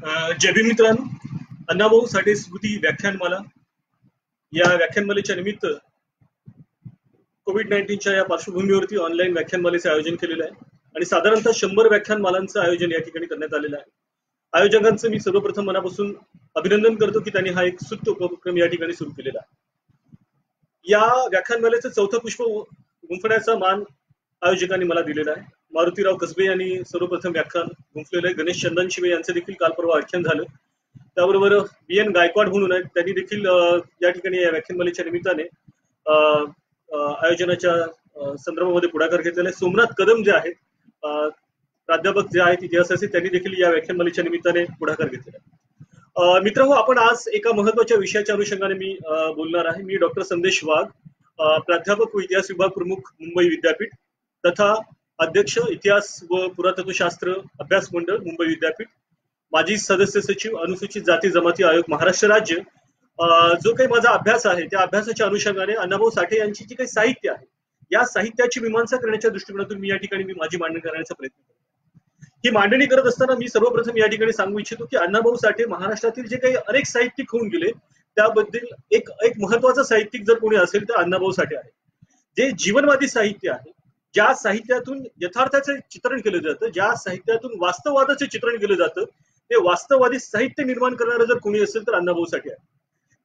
जय भीम मित्रांनो, अण्णाभाऊ साठे स्मृती व्याख्यानमाला या व्याख्यानमालेच्या निमित्त कोविड-19च्या या पार्श्वभूमीवरती ऑनलाईन व्याख्यानमालेचे आयोजन केलेले आहे आणि साधारणतः 100 व्याख्यानमालांचं आयोजन या ठिकाणी करण्यात आलेलं आहे। आयोजकांचं मी सर्वप्रथम मनापासून अभिनंदन करतो की त्यांनी हा एक स्तुत्य उपक्रम या ठिकाणी सुरू केलेला आहे। या व्याख्यानमालेचं चौथं पुष्प गुंफण्याचा मान आयोजकांनी मला दिलेला आहे। मारुतीराव कसबे यांनी सर्वप्रथम व्याख्यान गुंफलेलं आहे। गणेश चंदनशिवे यांचं देखील काल परवा व्याख्यान झालं। त्याबरोबर BN गायकवाड म्हणून आहेत, त्यांनी देखील या ठिकाणी या व्याख्यानमालेच्या निमित्ताने आयोजनाच्या संदर्भामध्ये पुढाकार घेतलेला आहे। सोमनाथ कदम जे आहेत प्राध्यापक जे आहेत इतिहासाचे, त्यांनी देखील या व्याख्यानमालेच्या निमित्ताने पुढाकार घेतलेला आहे। मित्रहो, आपण आज एका महत्त्वाच्या विषयाच्या अनुषंगाने मी बोलणार आहे। मी डॉक्टर संदेश वाघ, प्राध्यापक व इतिहास विभाग प्रमुख मुंबई विद्यापीठ तथा अध्यक्ष इतिहास व पुरातत्वशास्त्र अभ्यास मंडळ मुंबई विद्यापीठ, माजी सदस्य सचिव अनुसूचित जाती जमाती आयोग महाराष्ट्र राज्य। जो काही माझा अभ्यास आहे त्या अभ्यासाच्या अनुषंगाने अण्णाभाऊ साठे यांची जी काही साहित्य आहे या साहित्याची मीमांसा करण्याच्या दृष्टिकोनातून मी या ठिकाणी माझी मांडणी करण्याचा प्रयत्न करतो। ही मांडणी करत असताना मी सर्वप्रथम या ठिकाणी सांगू इच्छितो की अण्णाभाऊ साठे महाराष्ट्रातील जे काही अनेक साहित्यिक होऊन गेले त्याबद्दल एक महत्त्वाचं साहित्यिक जर कोणी असेल तर अण्णाभाऊ साठे आहे। जे जीवनवादी साहित्य आहे, ज्या साहित्यातून यथार्थाचे चित्रण केलं जातं, ज्या साहित्यातून वास्तववादाचे चित्रण केलं जातं, ते वास्तववादी साहित्य निर्माण करणारं जर कोणी असेल तर अण्णाभाऊ साठे आहे।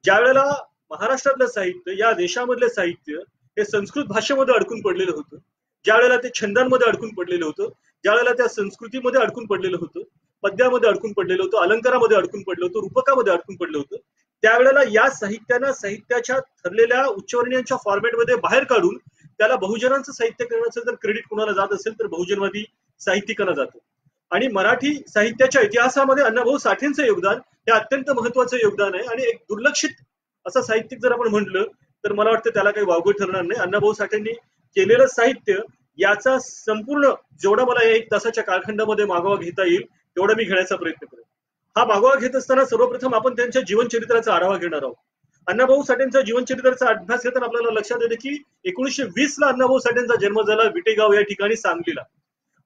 ज्या वेळेला महाराष्ट्रातलं साहित्य, या देशामधलं साहित्य हे संस्कृत भाषेमध्ये अडकून पडलेलं होतं, ज्या वेळेला ते छंदांमध्ये अडकून पडलेलं होतं, ज्या वेळेला त्या संस्कृतीमध्ये अडकून पडलेलं होतं, पद्यामध्ये अडकून पडलेलं होतं, अलंकारामध्ये अडकून पडलं होतं, रूपकामध्ये अडकून पडलं होतं, त्यावेळेला या साहित्यानं साहित्याच्या ठरलेल्या उच्चवर्णीयांच्या फॉर्मॅटमध्ये बाहेर काढून त्याला बहुजनांचं साहित्य करण्याचं जर क्रेडिट कोणाला जात असेल तर बहुजनवादी साहित्यिकांना जातं। आणि मराठी साहित्याच्या इतिहासामध्ये अण्णाभाऊ साठेंचं योगदान हे अत्यंत महत्वाचं योगदान आहे आणि एक दुर्लक्षित असं साहित्यिक जर आपण म्हटलं तर मला वाटतं त्याला काही वावगं ठरणार नाही। अण्णाभाऊ साठेंनी केलेलं साहित्य याचा संपूर्ण जेवढा मला या 1 तासाच्या कालखंडामध्ये मागोवा घेता येईल तेवढा मी घेण्याचा प्रयत्न करेन। हा मागोवा घेत असताना सर्वप्रथम आपण त्यांच्या जीवनचरित्राचा आढावा घेणार आहोत। अण्णाभाऊ साठेंचा जीवनचरित्राचा अभ्यास घेताना आपल्याला लक्षात येते की 1920 ला अण्णाभाऊ साठेंचा जन्म झाला विटेगाव या ठिकाणी सांगलीला,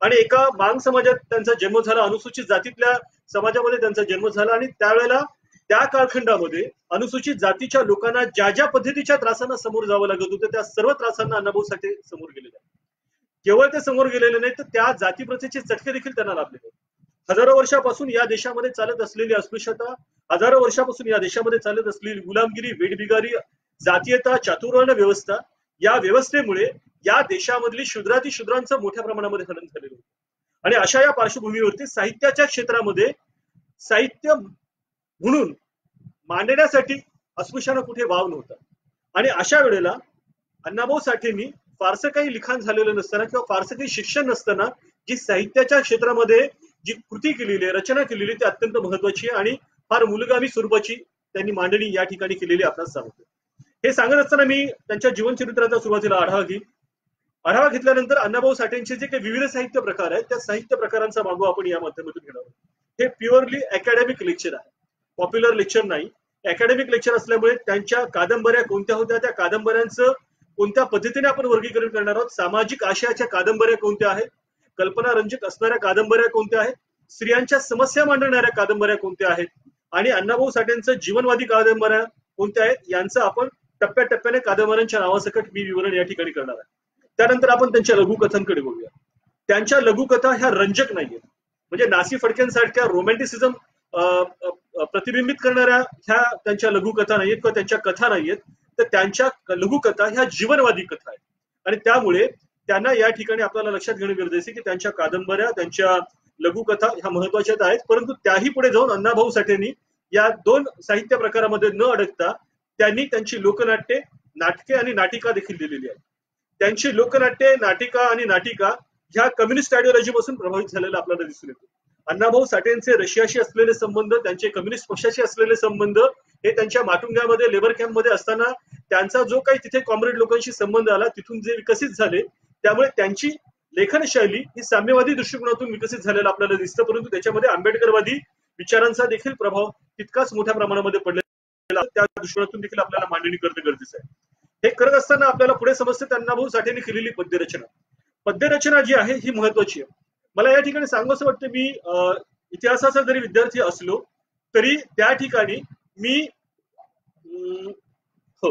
आणि एका मांग समाजात त्यांचा जन्म झाला, अनुसूचित जातीतल्या समाजामध्ये त्यांचा जन्म झाला। आणि त्यावेळेला त्या कालखंडामध्ये अनुसूचित जातीच्या लोकांना ज्या ज्या पद्धतीच्या त्रासांना समोर जावं लागत होतं त्या सर्व त्रासांना अण्णाभाऊ साठे समोर गेलेले आहेत। केवळ ते समोर गेलेले नाही तर त्या जातीप्रथेचे चटके देखील त्यांना लाभलेले आहेत। हजारो वर्षापासून या देशामध्ये चालत असलेली अस्पृश्यता, हजारो वर्षापासून या देशामध्ये चालत असलेली गुलामगिरी, वेठबिगारी, जातीयता, चातुर्वर्ण व्यवस्था, या व्यवस्थेमुळे या देशामधली शूद्रांचं मोठ्या प्रमाणामध्ये हनन झालेलं होतं। आणि अशा या पार्श्वभूमीवरती साहित्याच्या क्षेत्रामध्ये साहित्य म्हणून मांडण्यासाठी अस्पृश्यांना कुठे वाव नव्हता। आणि अशा वेळेला अण्णाभाऊ साठेंनी फारसं काही लिखाण झालेलं नसताना किंवा फारसं काही शिक्षण नसताना जी साहित्याच्या क्षेत्रामध्ये जी कृती केलेली आहे, रचना केलेली, ती अत्यंत महत्वाची आहे आणि फार मूलगामी स्वरूपाची त्यांनी मांडणी या ठिकाणी केलेली आपल्याला सांगतो। हे सांगत असताना मी त्यांच्या जीवनचरित्राचा सुरुवातीला आढावा घेईन। आढावा घेतल्यानंतर अण्णाभाऊ साठेंचे जे काही विविध साहित्य प्रकार आहेत त्या साहित्य प्रकारांचा मागोवा आपण या माध्यमातून घेणार आहोत। हे प्युअरली अकॅडमिक लेक्चर आहे, पॉप्युलर लेक्चर नाही। अकॅडमिक लेक्चर असल्यामुळे त्यांच्या कादंबऱ्या कोणत्या होत्या, त्या कादंबऱ्यांचं कोणत्या पद्धतीने आपण वर्गीकरण करणार आहोत, सामाजिक आशयाच्या कादंबऱ्या कोणत्या आहेत, कल्पनारंजक असणाऱ्या कादंबऱ्या कोणत्या आहेत, स्त्रियांच्या समस्या मांडणाऱ्या कादंबऱ्या कोणत्या आहेत आणि अण्णाभाऊ साठेंचं जीवनवादी कादंबऱ्या कोणत्या आहेत, यांचं आपण टप्प्याटप्प्याने कादंबऱ्यांच्या नावासकट मी विवरण या ठिकाणी करणार आहे। त्यानंतर आपण त्यांच्या लघुकथांकडे बोलूया। त्यांच्या लघुकथा ह्या रंजक नाहीयेत, म्हणजे नासी फडकेंसारख्या रोमॅन्टिसिझम प्रतिबिंबित करणाऱ्या ह्या त्यांच्या लघुकथा नाहीयेत किंवा त्यांच्या कथा नाहीयेत, तर त्यांच्या लघुकथा ह्या जीवनवादी कथा आहेत। आणि त्यामुळे त्यांना या ठिकाणी आपल्याला लक्षात घेणं गरजेचं आहे की त्यांच्या कादंबऱ्या, त्यांच्या लघुकथा ह्या महत्वाच्या आहेत। परंतु त्याही पुढे जाऊन अण्णाभाऊ साठेंनी या 2 साहित्य प्रकारामध्ये न अडकता त्यांनी त्यांची लोकनाट्ये, नाटके आणि नाटिका देखील दिलेली आहे। त्यांची लोकनाट्ये, नाटिका आणि नाटिका ह्या कम्युनिस्ट आयडिओलॉजी पासून प्रभावित झालेला आपल्याला दिसून येतो। अण्णाभाऊ साठेंचे रशियाशी असलेले संबंध, त्यांचे कम्युनिस्ट पक्षाशी असलेले संबंध हे त्यांच्या माटुंग्यामध्ये लेबर कॅम्पमध्ये असताना त्यांचा जो काही तिथे कॉम्रेड लोकांशी संबंध आला तिथून जे विकसित झाले, त्यामुळे त्यांची लेखन शैली ही साम्यवादी दृष्टिकोनातून विकसित झालेला आपल्याला दिसतं। परंतु त्याच्यामध्ये आंबेडकरवादी विचारांचा देखील प्रभाव तितकाच मोठ्या प्रमाणामध्ये पडलेला, त्या दृष्टिकोनातून देखील आपल्याला मांडणी करणं गरजेचं आहे। हे करत असताना आपल्याला पुढे समजते अण्णाभाऊ साठेंनी केलेली पद्यरचना जी आहे ही महत्वाची आहे। मला या ठिकाणी सांगावंसं वाटतं, मी इतिहासाचा जरी विद्यार्थी असलो तरी त्या ठिकाणी मी हो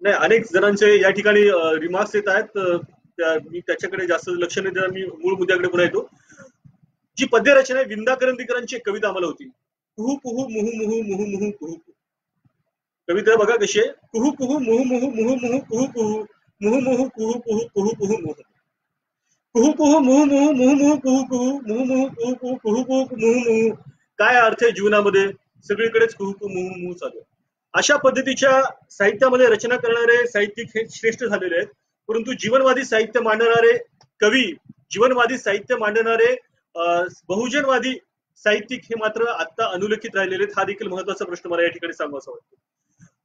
नाही, अनेक जणांचे या ठिकाणी रिमार्क्स येत आहेत. मी त्याच्याकडे जास्त लक्ष नाही देणार. मी मूळ मुद्द्याकडे पुन्हा येतो. जी पद्यरचना आहे, विंदा करंदीकरांची एक कविता आम्हाला होती, कुहू कुहू मुहू मुहू मुहू मुहू कुहू. कविता बघा कशी आहे, कुहू कुहू मुहू मुहू मुहू मुहू कुहू कुहू मुहू मुहू कुहू कुहू कुहू कुहू मुहू कुहू कुहू मुहू मुहू मुहू मुहू कुहू कुहू मुहू मुहू कुहू कुहू कुहू कुहू मुहू मुहू. काय अर्थ आहे जीवनामध्ये? सगळीकडेच कुहू कुहू मुहू मुहू चालू आहे. अशा पद्धतीच्या साहित्यामध्ये रचना करणारे साहित्यिक हे श्रेष्ठ झालेले आहेत. परंतु जीवनवादी साहित्य मांडणारे कवी, जीवनवादी साहित्य मांडणारे बहुजनवादी साहित्यिक हे मात्र आता अनुल्लेखित राहिलेले आहेत. हा देखील महत्वाचा प्रश्न मला या ठिकाणी सांगावासा वाटतो.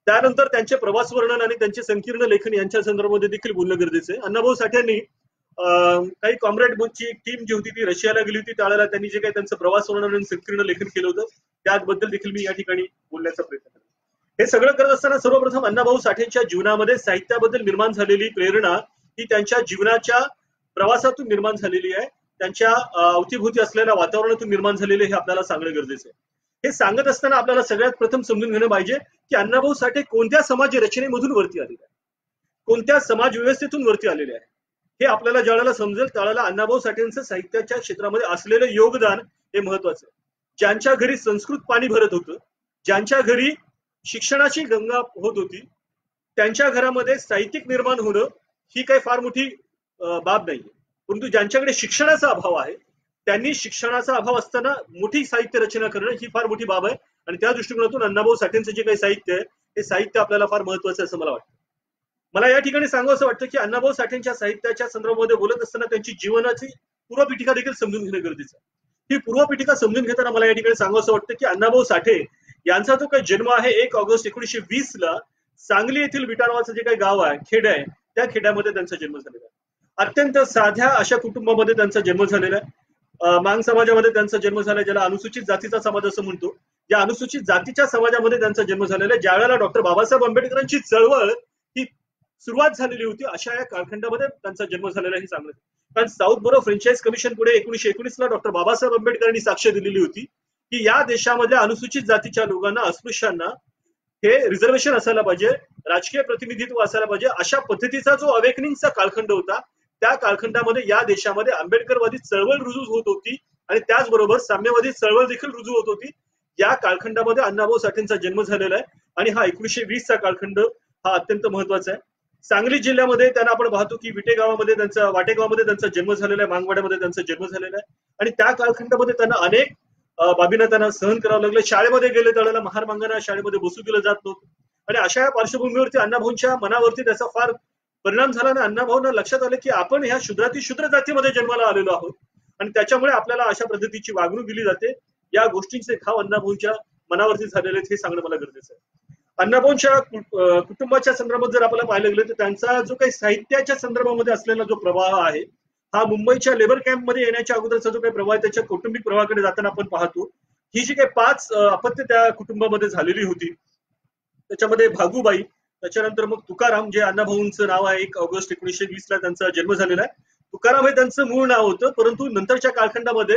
त्यानंतर त्यांचे प्रवास वर्णन आणि त्यांचे संकीर्ण लेखन यांच्या संदर्भामध्ये देखील बोलणं गरजेचं आहे. अण्णाभाऊ साठेंनी काही कॉम्रेडची टीम जी होती ती रशियाला गेली होती. त्यावेळेला त्यांनी जे काही त्यांचं प्रवास वर्णन आणि संकीर्ण लेखन केलं होतं त्याबद्दल देखील मी या ठिकाणी बोलण्याचा प्रयत्न केला. हे सगळं करत असताना सर्वप्रथम अण्णाभाऊ साठेंच्या जीवनामध्ये साहित्याबद्दल निर्माण झालेली प्रेरणा ही त्यांच्या जीवनाच्या प्रवासातून निर्माण झालेली आहे. त्यांच्या अवतीभोवती असलेल्या वातावरणातून निर्माण झालेले हे आपल्याला सांगणं गरजेचं आहे. हे सांगत असताना आपल्याला सगळ्यात प्रथम समजून घेणं पाहिजे की अण्णाभाऊ साठे कोणत्या समाज रचनेमधून वरती आलेले आहे, कोणत्या समाज व्यवस्थेतून वरती आलेले आहे. हे आपल्याला ज्यावेळेला समजेल त्यावेळेला अण्णाभाऊ साठेंचं साहित्याच्या क्षेत्रामध्ये असलेलं योगदान हे महत्वाचं आहे. ज्यांच्या घरी संस्कृत पाणी भरत होतं, ज्यांच्या घरी शिक्षणाची गंगा होत होती, त्यांच्या घरामध्ये साहित्यिक निर्माण होणं ही काही फार मोठी बाब नाहीये. परंतु ज्यांच्याकडे शिक्षणाचा अभाव आहे त्यांनी शिक्षणाचा अभाव असताना मोठी साहित्य रचना करणं ही फार मोठी बाब आहे. आणि त्या दृष्टिकोनातून अण्णाभाऊ साठेंचं जे काही साहित्य आहे हे साहित्य आपल्याला फार महत्वाचं आहे असं मला वाटतं. मला या ठिकाणी सांगावं असं वाटतं की अण्णाभाऊ साठेंच्या साहित्याच्या संदर्भामध्ये बोलत असताना त्यांची जीवनाची पूर्वपीठिका देखील समजून घेणं गरजेचं आहे. ही पूर्वपीठिका समजून घेताना मला या ठिकाणी सांगावं असं वाटतं की अण्णाभाऊ साठे यांचा जो काही जन्म आहे 1 ऑगस्ट 1920 ला सांगली येथील विटा नावाचं जे काही गाव आहे, खेड आहे, त्या खेड्यामध्ये त्यांचा जन्म झालेला आहे. अत्यंत साध्या अशा कुटुंबामध्ये त्यांचा जन्म झालेला आहे. मांग समाजामध्ये त्यांचा जन्म झाला, ज्याला अनुसूचित जातीचा समाज असं म्हणतो. या अनुसूचित जातीच्या समाजामध्ये त्यांचा जन्म झालेला आहे. ज्यावेळेला डॉक्टर बाबासाहेब आंबेडकरांची चळवळ ही सुरुवात झालेली होती अशा या कालखंडामध्ये त्यांचा जन्म झालेला हे सांगण्यात. कारण साऊथ बोरो फ्रँचाईज कमिशन पुढे 1919 ला डॉक्टर बाबासाहेब आंबेडकरांनी साक्ष दिलेली होती की या देशामधल्या अनुसूचित जातीच्या लोकांना, अस्पृश्यांना हे रिझर्वेशन असायला पाहिजे, राजकीय प्रतिनिधित्व असायला पाहिजे. अशा पद्धतीचा जो अवेकनिंगचा कालखंड होता त्या कालखंडामध्ये या देशामध्ये आंबेडकरवादी चळवळ रुजू होत होती आणि त्याचबरोबर साम्यवादी चळवळ देखील रुजू होत होती. या कालखंडामध्ये अण्णाभाऊ साठेंचा जन्म झालेला आहे आणि हा 1920 चा कालखंड हा अत्यंत महत्वाचा आहे. सांगली जिल्ह्यामध्ये त्यांना आपण पाहतो की विटे गावामध्ये त्यांचा, वाटेगावामध्ये त्यांचा जन्म झालेला आहे, मांगवाड्यामध्ये त्यांचा जन्म झालेला आहे. आणि त्या कालखंडामध्ये त्यांना अनेक बाबींना त्यांना सहन करावं लागलं. शाळेमध्ये गेले त्यावेळेला महार मांगांना शाळेमध्ये बसू दिलं जात नव्हतं. आणि अशा या पार्श्वभूमीवरती अण्णाभाऊंच्या मनावरती त्याचा फार परिणाम झाला आणि अण्णाभाऊंना लक्षात आलं की आपण ह्या शूद्राती शूद्र जातीमध्ये जन्माला आलेलो आहोत आणि त्याच्यामुळे आपल्याला अशा पद्धतीची वागणूक दिली जाते. या गोष्टींचे घाव अण्णाभाऊंच्या मनावरती झालेले हे सांगणं मला गरजेचं आहे. अण्णाभाऊंच्या कुटुंबाच्या संदर्भात जर आपल्याला पाहायला गेलं तर त्यांचा जो काही साहित्याच्या संदर्भामध्ये असलेला जो प्रवाह आहे हा मुंबईच्या लेबर कॅम्पमध्ये येण्याच्या अगोदरचा जो काही प्रवाह त्याच्या कौटुंबिक प्रवाहाकडे जाताना आपण पाहतो. ही जी काही 5 अपत्य त्या कुटुंबामध्ये झालेली होती त्याच्यामध्ये भागूबाई, त्याच्यानंतर मग तुकाराम, जे अण्णाभाऊंचं नाव आहे, 1 ऑगस्ट 1920 ला त्यांचा जन्म झालेला आहे. तुकाराम हे त्यांचं मूळ नाव होतं, परंतु नंतरच्या कालखंडामध्ये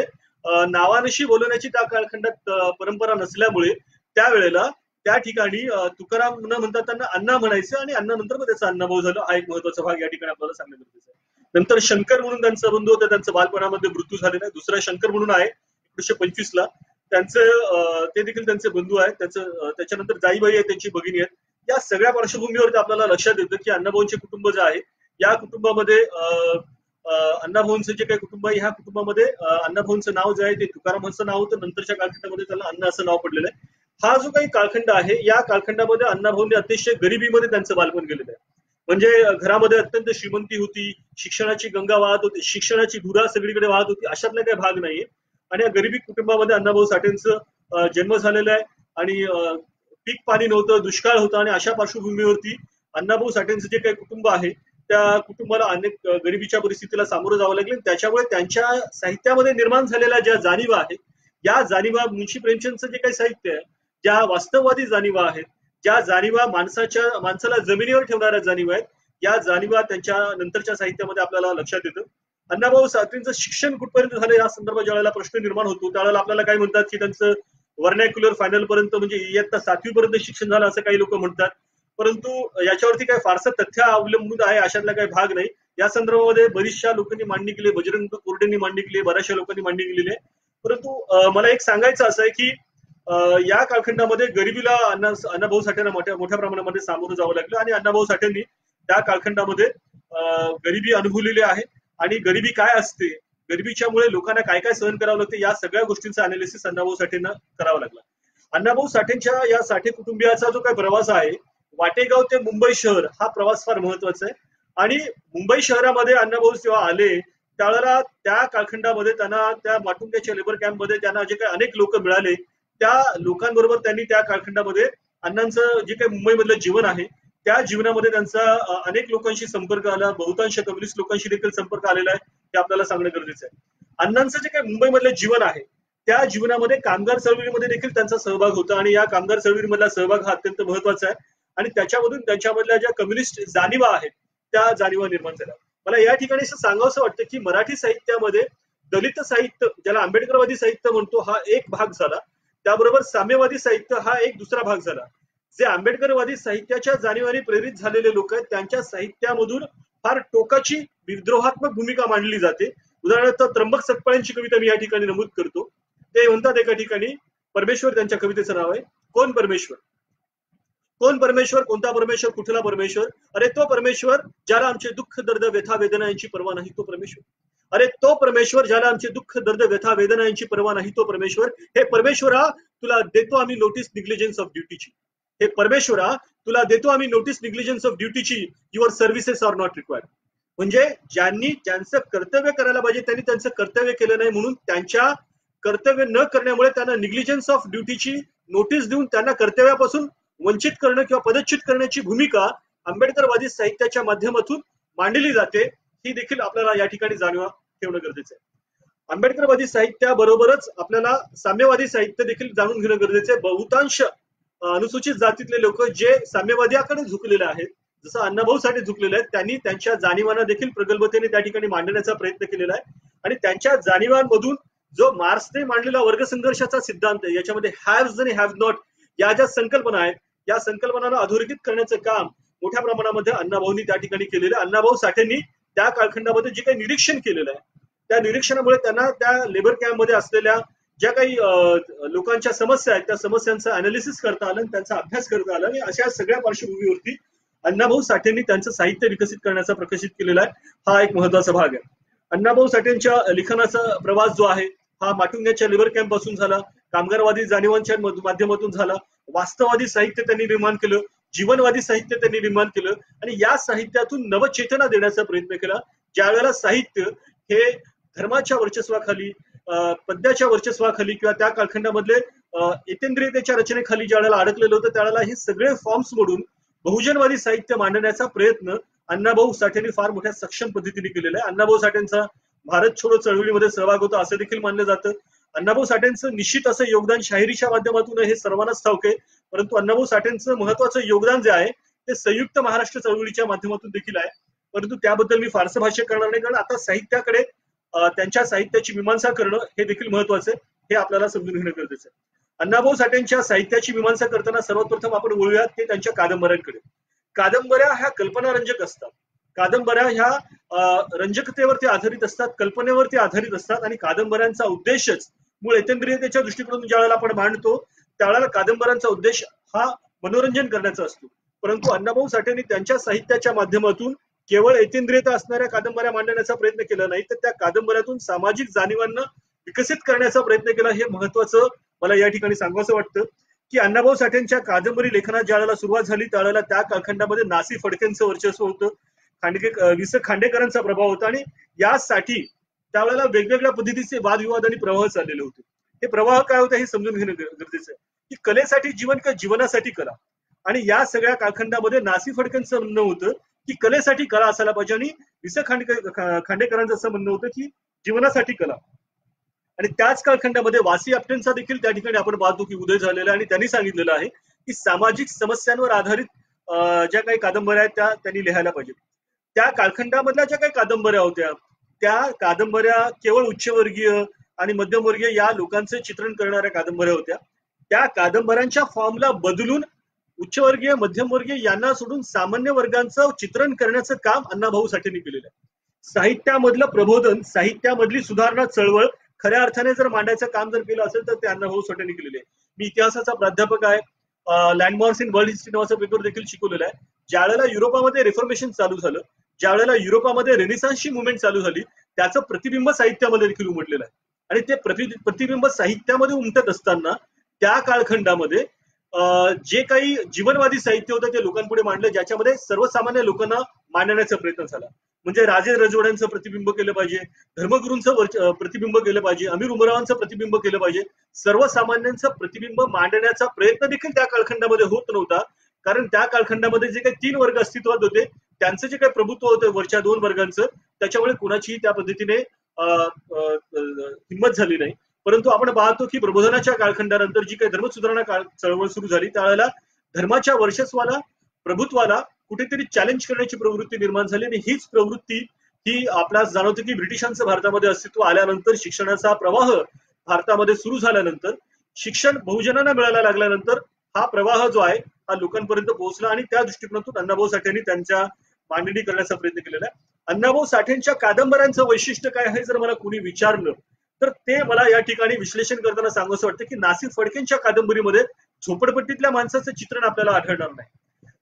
नावानिशी बोलवण्याची त्या कालखंडात परंपरा नसल्यामुळे त्यावेळेला त्या ठिकाणी तुकाराम न म्हणता त्यांना अण्णा म्हणायचं आणि अण्णा नंतर मग त्याचा अण्णाभाऊ झालं. हा एक महत्वाचा भाग या ठिकाणी आपल्याला सांगणं गरजेचं आहे. नंतर शंकर म्हणून त्यांचा बंधू होता, त्यांचा बालपणामध्ये मृत्यू झालेला आहे. दुसरा शंकर म्हणून आहे 1925 ला, त्यांचं ते देखील त्यांचे बंधू आहेत. त्याच्यानंतर जाईबाई आहे, त्यांची भगिनी आहेत. या सगळ्या पार्श्वभूमीवरती आपल्याला लक्षात येतं की अण्णाभाऊंचे कुटुंब जे आहे या कुटुंबामध्ये अण्णाभाऊंचं जे काही कुटुंब आहे ह्या कुटुंबामध्ये अण्णाभाऊंचं नाव जे आहे ते तुकारामांचं नाव होतं. नंतरच्या कालखंडामध्ये त्याला अण्णा असं नाव पडलेलं आहे. हा जो काही कालखंड आहे या कालखंडामध्ये अण्णाभाऊंनी अतिशय गरिबीमध्ये त्यांचं बालपण गेलेलं आहे. म्हणजे घरामध्ये अत्यंत श्रीमंती होती, शिक्षणाची गंगा वाहत होती, शिक्षणाची धुरा सगळीकडे वाहत होती, अशातला काही भाग नाहीये. आणि या गरिबी कुटुंबामध्ये अण्णाभाऊ साठेंचं जन्म झालेला आहे आणि पीक पाणी नव्हतं, दुष्काळ होता आणि अशा पार्श्वभूमीवरती अण्णाभाऊ साठेंचं जे काही कुटुंब आहे त्या कुटुंबाला अनेक गरिबीच्या परिस्थितीला सामोरं जावं लागलं. त्याच्यामुळे त्यांच्या साहित्यामध्ये निर्माण झालेल्या ज्या जाणीवा आहेत या जाणीवा, मुन्शी प्रेमचंदचं जे काही साहित्य आहे, ज्या वास्तववादी जाणीवा आहेत, ज्या जाणीवा माणसाला जमिनीवर ठेवणाऱ्या जाणीवा आहेत, या जाणीवा त्यांच्या नंतरच्या साहित्यामध्ये आपल्याला लक्षात येतं. अण्णाभाऊ साठेंचं शिक्षण कुठपर्यंत झालं या संदर्भात ज्यावेळेला प्रश्न निर्माण होतो त्यावेळेला आपल्याला काय म्हणतात की त्यांचं व्हर्नॅक्युलर फायनल पर्यंत म्हणजे इयत्ता 7वी पर्यंत शिक्षण झालं असं काही लोक म्हणतात. परंतु याच्यावरती काही फारसं तथ्य अवलंबून आहे अशातला काही भाग नाही. या संदर्भामध्ये बरीचशा लोकांनी मांडणी केली, बजरंग कोरडेंनी मांडणी केली, बऱ्याचशा लोकांनी मांडणी केलेली आहे. परंतु मला एक सांगायचं असं आहे की या कालखंडामध्ये गरिबीला अण्णाभाऊ साठेंना मोठ्या प्रमाणामध्ये सामोरं जावं लागलं आणि अण्णाभाऊ साठेंनी त्या कालखंडामध्ये गरिबी अनुभवलेली आहे. आणि गरिबी काय असते, गरिबीच्यामुळे लोकांना काय काय सहन करावं लागतं, या सगळ्या गोष्टींचा अनालिसिस अण्णाभाऊ साठेंना करावा लागला. अण्णाभाऊ साठेंच्या या साठे कुटुंबियाचा जो काही प्रवास आहे, वाटेगाव ते मुंबई शहर, हा प्रवास फार महत्वाचा आहे. आणि मुंबई शहरामध्ये अण्णाभाऊ जेव्हा आले त्यावेळेला त्या कालखंडामध्ये त्यांना त्या माटुंग्याच्या लेबर कॅम्पमध्ये त्यांना जे काही अनेक लोक मिळाले, त्या लोकांबरोबर त्यांनी त्या कालखंडामध्ये अण्णांचं जे काही मुंबईमधलं जीवन आहे त्या जीवनामध्ये त्यांचा अनेक लोकांशी संपर्क आला, बहुतांश कम्युनिस्ट लोकांशी देखील संपर्क आलेला आहे, हे आपल्याला सांगणं गरजेचं आहे. अण्णांचं जे काही मुंबईमधलं जीवन आहे त्या जीवनामध्ये कामगार चळवळीमध्ये देखील त्यांचा सहभाग होता आणि या कामगार चळवळीमधला सहभाग हा अत्यंत महत्वाचा आहे. आणि त्याच्यामधून त्यांच्यामधल्या ज्या कम्युनिस्ट जाणीवा आहेत त्या जाणीवा निर्माण झाल्या. मला या ठिकाणी असं सांगावंसं वाटतं की मराठी साहित्यामध्ये दलित साहित्य, ज्याला आंबेडकरवादी साहित्य म्हणतो, हा एक भाग झाला. त्याबरोबर साम्यवादी साहित्य हा एक दुसरा भाग झाला. जे आंबेडकरवादी साहित्याच्या जाणीवाने प्रेरित झालेले लोक आहेत त्यांच्या साहित्यामधून फार टोकाची विद्रोहात्मक भूमिका मांडली जाते. उदाहरणार्थ त्र्यंबक सत्पाळ्यांची कविता मी या ठिकाणी नमूद करतो. ते म्हणतात एका ठिकाणी, परमेश्वर त्यांच्या कवितेचं नाव आहे, कोण परमेश्वर, कोण परमेश्वर, कोणता परमेश्वर, कुठला परमेश्वर, अरे तो परमेश्वर ज्याला आमचे दुःख दर्द व्यथा वेदना यांची पर्वा नाही तो परमेश्वर, अरे तो परमेश्वर ज्याला आमचे दुःख दर्द व्यथा वेदना यांची पर्वा नाही तो परमेश्वर, हे परमेश्वरा तुला देतो आम्ही नोटीस निग्लिजन्स ऑफ ड्युटीची, हे परमेश्वरा तुला देतो आम्ही नोटीस निग्लिजन्स ऑफ ड्युटीची, your services are not required. म्हणजे ज्यांनी ज्यांचं कर्तव्य करायला पाहिजे त्यांनी त्यांचं कर्तव्य केलं नाही, म्हणून त्यांच्या कर्तव्य न करण्यामुळे त्यांना निग्लिजन्स ऑफ ड्युटीची नोटीस देऊन त्यांना कर्तव्यापासून वंचित करणं किंवा पदच्युत करण्याची भूमिका आंबेडकरवादी साहित्याच्या माध्यमातून मांडली जाते, ही देखील आपल्याला या ठिकाणी जाणीव ठेवणं गरजेचं आहे. आंबेडकरवादी साहित्याबरोबरच आपल्याला साम्यवादी साहित्य देखील जाणून घेणं गरजेचं आहे. बहुतांश अनुसूचित जातीतले लोक जे साम्यवाद्याकडे झुकलेले आहेत, जसं अण्णाभाऊ साठे झुकलेले आहेत, त्यांनी त्यांच्या जाणीवांना देखील प्रगल्भतेने त्या ठिकाणी मांडण्याचा प्रयत्न केलेला आहे. आणि त्यांच्या जाणीवांमधून जो मार्क्सने मांडलेला वर्गसंघर्षाचा सिद्धांत आहे, याच्यामध्ये हॅव्स आणि हॅव नॉट या ज्या संकल्पना आहेत, या संकल्पनांना अधोरेखित करण्याचं काम मोठ्या प्रमाणामध्ये अण्णाभाऊंनी त्या ठिकाणी केलेलं आहे. अण्णाभाऊ साठेंनी त्या कालखंडामध्ये जे काही निरीक्षण केलेलं आहे, त्या निरीक्षणामुळे त्यांना त्या लेबर कॅम्पमध्ये असलेल्या ज्या काही लोकांच्या समस्या आहेत त्या समस्यांचा अनालिसिस करता आलं, त्यांचा अभ्यास करता आला. आणि अशा सगळ्या पार्श्वभूमीवरती अण्णाभाऊ साठेंनी त्यांचं साहित्य विकसित करण्याचा प्रकाशित केलेला आहे, हा एक महत्वाचा भाग आहे. अण्णाभाऊ साठेंच्या लिखाणाचा प्रवास जो आहे हा माटुंग्याच्या लेबर कॅम्प पासून झाला, कामगारवादी जाणीवांच्या माध्यमातून झाला, वास्तववादी साहित्य त्यांनी निर्माण केलं, जीवनवादी साहित्य त्यांनी निर्माण केलं आणि या साहित्यातून नवचेतना देण्याचा प्रयत्न केला. ज्या वेळेला साहित्य हे धर्माच्या वर्चस्वाखाली, पद्याच्या वर्चस्वाखाली किंवा त्या कालखंडामधले येतेंद्रियतेच्या रचनेखाली ज्या वेळेला अडकलेलं होतं, त्यावेळेला हे सगळे फॉर्म्स मोडून बहुजनवादी साहित्य मांडण्याचा प्रयत्न अण्णाभाऊ साठेंनी फार मोठ्या सक्षम पद्धतीने केलेला आहे. अण्णाभाऊ साठेंचा भारत छोडो चळवळीमध्ये सहभाग होता असं देखील मानलं जातं. अण्णाभाऊ साठेंचं निश्चित असं योगदान शाहिरीच्या माध्यमातून हे सर्वांनाच ठाऊक आहे, परंतु अण्णाभाऊ साठेंचं महत्वाचं योगदान जे आहे ते संयुक्त महाराष्ट्र चळवळीच्या माध्यमातून देखील आहे. परंतु त्याबद्दल मी फारसं भाष्य करणार नाही, कारण आता साहित्याकडे त्यांच्या साहित्याची मीमांसा करणं हे देखील महत्वाचं आहे, हे आपल्याला समजून घेणं गरजेचं आहे. अण्णाभाऊ साठेंच्या साहित्याची मीमांसा करताना सर्वात प्रथम आपण बोलूयात ते त्यांच्या कादंबऱ्यांकडे. कादंबऱ्या ह्या कल्पनारंजक असतात, कादंबऱ्या ह्या रंजकतेवरती आधारित असतात, कल्पनेवरती आधारित असतात आणि कादंबऱ्यांचा उद्देशच मूळ येतेंद्रियतेच्या दृष्टिकोनातून ज्यावेळेला आपण मांडतो त्यावेळेला कादंबऱ्यांचा उद्देश हा मनोरंजन करण्याचा असतो. परंतु अण्णाभाऊ साठेंनी त्यांच्या साहित्याच्या माध्यमातून केवळ येतेंद्रियता असणाऱ्या कादंबऱ्या मांडण्याचा प्रयत्न केला नाही, तर त्या कादंबऱ्यातून सामाजिक जाणीवांना विकसित करण्याचा प्रयत्न केला. हे महत्वाचं मला या ठिकाणी सांगावंसं वाटतं की अण्णाभाऊ साठेंच्या कादंबरी लेखनात ज्या वेळेला सुरुवात झाली त्यावेळेला त्या कालखंडामध्ये नासी फडकेंचं वर्चस्व होतं, वि.स. खांडेकरांचा प्रभाव होता आणि यासाठी त्यावेळेला वेगवेगळ्या पद्धतीचे वादविवाद आणि प्रवाह चाललेले होते. हे प्रवाह काय होते हे समजून घेणं गरजेचं आहे की कलेसाठी जीवन का जीवनासाठी कला. आणि या सगळ्या कालखंडामध्ये नासी फडकेंचं म्हणणं होतं की कलेसाठी कला असायला पाहिजे आणि वि.स. खांडेकरांचं असं म्हणणं होतं की जीवनासाठी कला. आणि त्याच कालखंडामध्ये वासी आपटेंचा देखील त्या ठिकाणी आपण पाहतो की उदय झालेला आहे आणि त्यांनी सांगितलेलं आहे की सामाजिक समस्यांवर आधारित ज्या काही कादंबऱ्या आहेत त्या त्यांनी लिहायला पाहिजेत. त्या कालखंडामधल्या ज्या काही कादंबऱ्या होत्या त्या कादंबऱ्या केवळ उच्चवर्गीय आणि मध्यमवर्गीय या लोकांचे चित्रण करणाऱ्या कादंबऱ्या होत्या. त्या कादंबऱ्यांच्या फॉर्मला बदलून उच्चवर्गीय मध्यमवर्गीय यांना सोडून सामान्य वर्गांचं चित्रण करण्याचं काम अण्णाभाऊ साठेंनी केलेलं आहे. साहित्यामधलं प्रबोधन, साहित्यामधली सुधारणा चळवळ खऱ्या अर्थाने जर मांडायचं काम जर केलं असेल तर ते अण्णाभाऊ साठेंनी केलेले आहे. मी इतिहासाचा प्राध्यापक आहे. लँडमार्क्स इन वर्ल्ड हिस्ट्री नावाचा पेपर देखील शिकवलेला आहे. ज्या वेळेला युरोपामध्ये रिफॉर्मेशन चालू झालं, ज्या वेळेला युरोपामध्ये रेनेसान्सची मुवमेंट चालू झाली, त्याचं प्रतिबिंब साहित्यामध्ये देखील उमटलेलं आहे. आणि ते प्रतिबिंब साहित्यामध्ये उमटत असताना त्या कालखंडामध्ये जे काही जीवनवादी साहित्य होतं ते लोकांपुढे मांडलं, ज्याच्यामध्ये सर्वसामान्य लोकांना मांडण्याचा प्रयत्न झाला. म्हणजे राजे रजवाड्यांचं प्रतिबिंब केलं पाहिजे, धर्मगुरूंचं प्रतिबिंब केलं पाहिजे, अमीर उमरावांचं प्रतिबिंब केलं पाहिजे. सर्वसामान्यांचं प्रतिबिंब मांडण्याचा प्रयत्न देखील त्या कालखंडामध्ये होत नव्हता. कारण त्या कालखंडामध्ये जे काही 3 वर्ग अस्तित्वात होते, त्यांचं जे काही प्रभुत्व होतं वरच्या 2 वर्गांचं, त्याच्यामुळे कुणाचीही त्या पद्धतीने हिंमत झाली नाही. परंतु आपण पाहतो की प्रबोधनाच्या कालखंडानंतर जी काही धर्मसुधारणा चळवळ सुरू झाली, त्यावेळेला धर्माच्या वर्चस्वाला, प्रभुत्वाला कुठेतरी चॅलेंज करण्याची प्रवृत्ती निर्माण झाली. आणि हीच प्रवृत्ती ही आपल्याला जाणवते की ब्रिटिशांचं भारतामध्ये अस्तित्व आल्यानंतर, शिक्षणाचा प्रवाह भारतामध्ये सुरू झाल्यानंतर, शिक्षण बहुजनांना मिळायला लागल्यानंतर हा प्रवाह जो आहे हा लोकांपर्यंत पोहोचला. आणि त्या दृष्टिकोनातून अण्णाभाऊ साठेंनी त्यांच्या मांडणी करण्याचा प्रयत्न केलेला आहे. अण्णाभाऊ साठेंच्या कादंबऱ्यांचं वैशिष्ट्य काय आहे जर मला कोणी विचारलं तर ते मला या ठिकाणी विश्लेषण करताना सांगावंसं वाटतं की नासी फडकेंच्या कादंबरीमध्ये झोपडपट्टीतल्या माणसाचं चित्रण आपल्याला आढळणार नाही.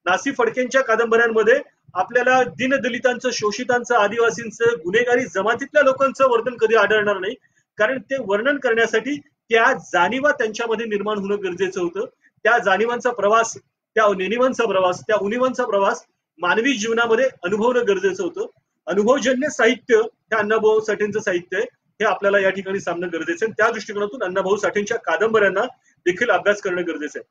नासी फडकेंच्या कादंबऱ्यांमध्ये आपल्याला दीनदलितांचं, शोषितांचं, आदिवासींचं, गुन्हेगारी जमातीतल्या लोकांचं वर्णन कधी आढळणार नाही. कारण ते वर्णन करण्यासाठी त्या जाणीवा त्यांच्यामध्ये निर्माण होणं गरजेचं होतं. त्या जाणीवांचा प्रवास, त्या नेणिवांचा प्रवास, त्या उणिवांचा प्रवास मानवी जीवनामध्ये अनुभवणं गरजेचं होतं. अनुभवजन्य साहित्य हे अण्णाभाऊ साठेंचं साहित्य आहे, हे आपल्याला या ठिकाणी सांगणं गरजेचं आहे. त्या दृष्टिकोनातून अण्णाभाऊ साठेंच्या कादंबऱ्यांना देखील अभ्यास करणं गरजेचं आहे.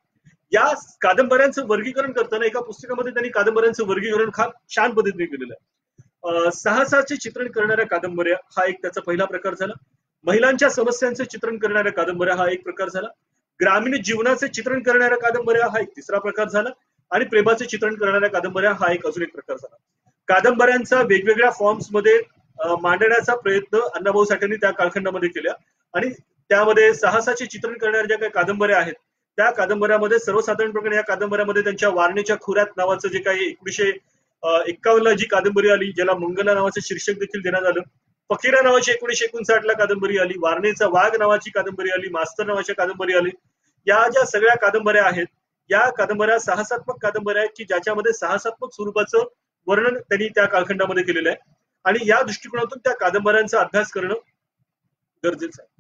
या कादंबऱ्यांचं वर्गीकरण करताना एका पुस्तकामध्ये त्यांनी कादंबऱ्यांचं वर्गीकरण फार छान पद्धतीने केलेलं आहे. साहसाचे चित्रण करणाऱ्या कादंबऱ्या हा एक त्याचा पहिला प्रकार झाला. महिलांच्या समस्यांचे चित्रण करणाऱ्या कादंबऱ्या हा एक प्रकार झाला. ग्रामीण जीवनाचे चित्रण करणाऱ्या कादंबऱ्या हा एक तिसरा प्रकार झाला. आणि प्रेमाचे चित्रण करणाऱ्या कादंबऱ्या हा एक अजून एक प्रकार झाला. कादंबऱ्यांचा वेगवेगळ्या फॉर्म्स मध्ये मांडण्याचा प्रयत्न अण्णाभाऊ साठेंनी त्या कालखंडामध्ये केला. आणि त्यामध्ये साहसाचे चित्रण करणाऱ्या ज्या काही कादंबऱ्या आहेत त्या कादंबऱ्यामध्ये सर्वसाधारणपणे या कादंबऱ्यामध्ये त्यांच्या वारणेच्या खोऱ्यात नावाचं जे काही 1951ला जी कादंबरी आली, ज्याला मंगला नावाचं शीर्षक देखील देण्यात आलं, फकीरा नावाची 1959ला कादंबरी आली, वारणेचा वाघ नावाची कादंबरी आली, मास्तर नावाची कादंबरी आली. या ज्या सगळ्या कादंबऱ्या आहेत या कादंबऱ्या साहसात्मक कादंबऱ्या आहेत की ज्याच्यामध्ये साहसात्मक स्वरूपाचं वर्णन त्यांनी त्या कालखंडामध्ये केलेलं आहे. आणि या दृष्टिकोनातून त्या कादंबऱ्यांचा अभ्यास करणं गरजेचं आहे.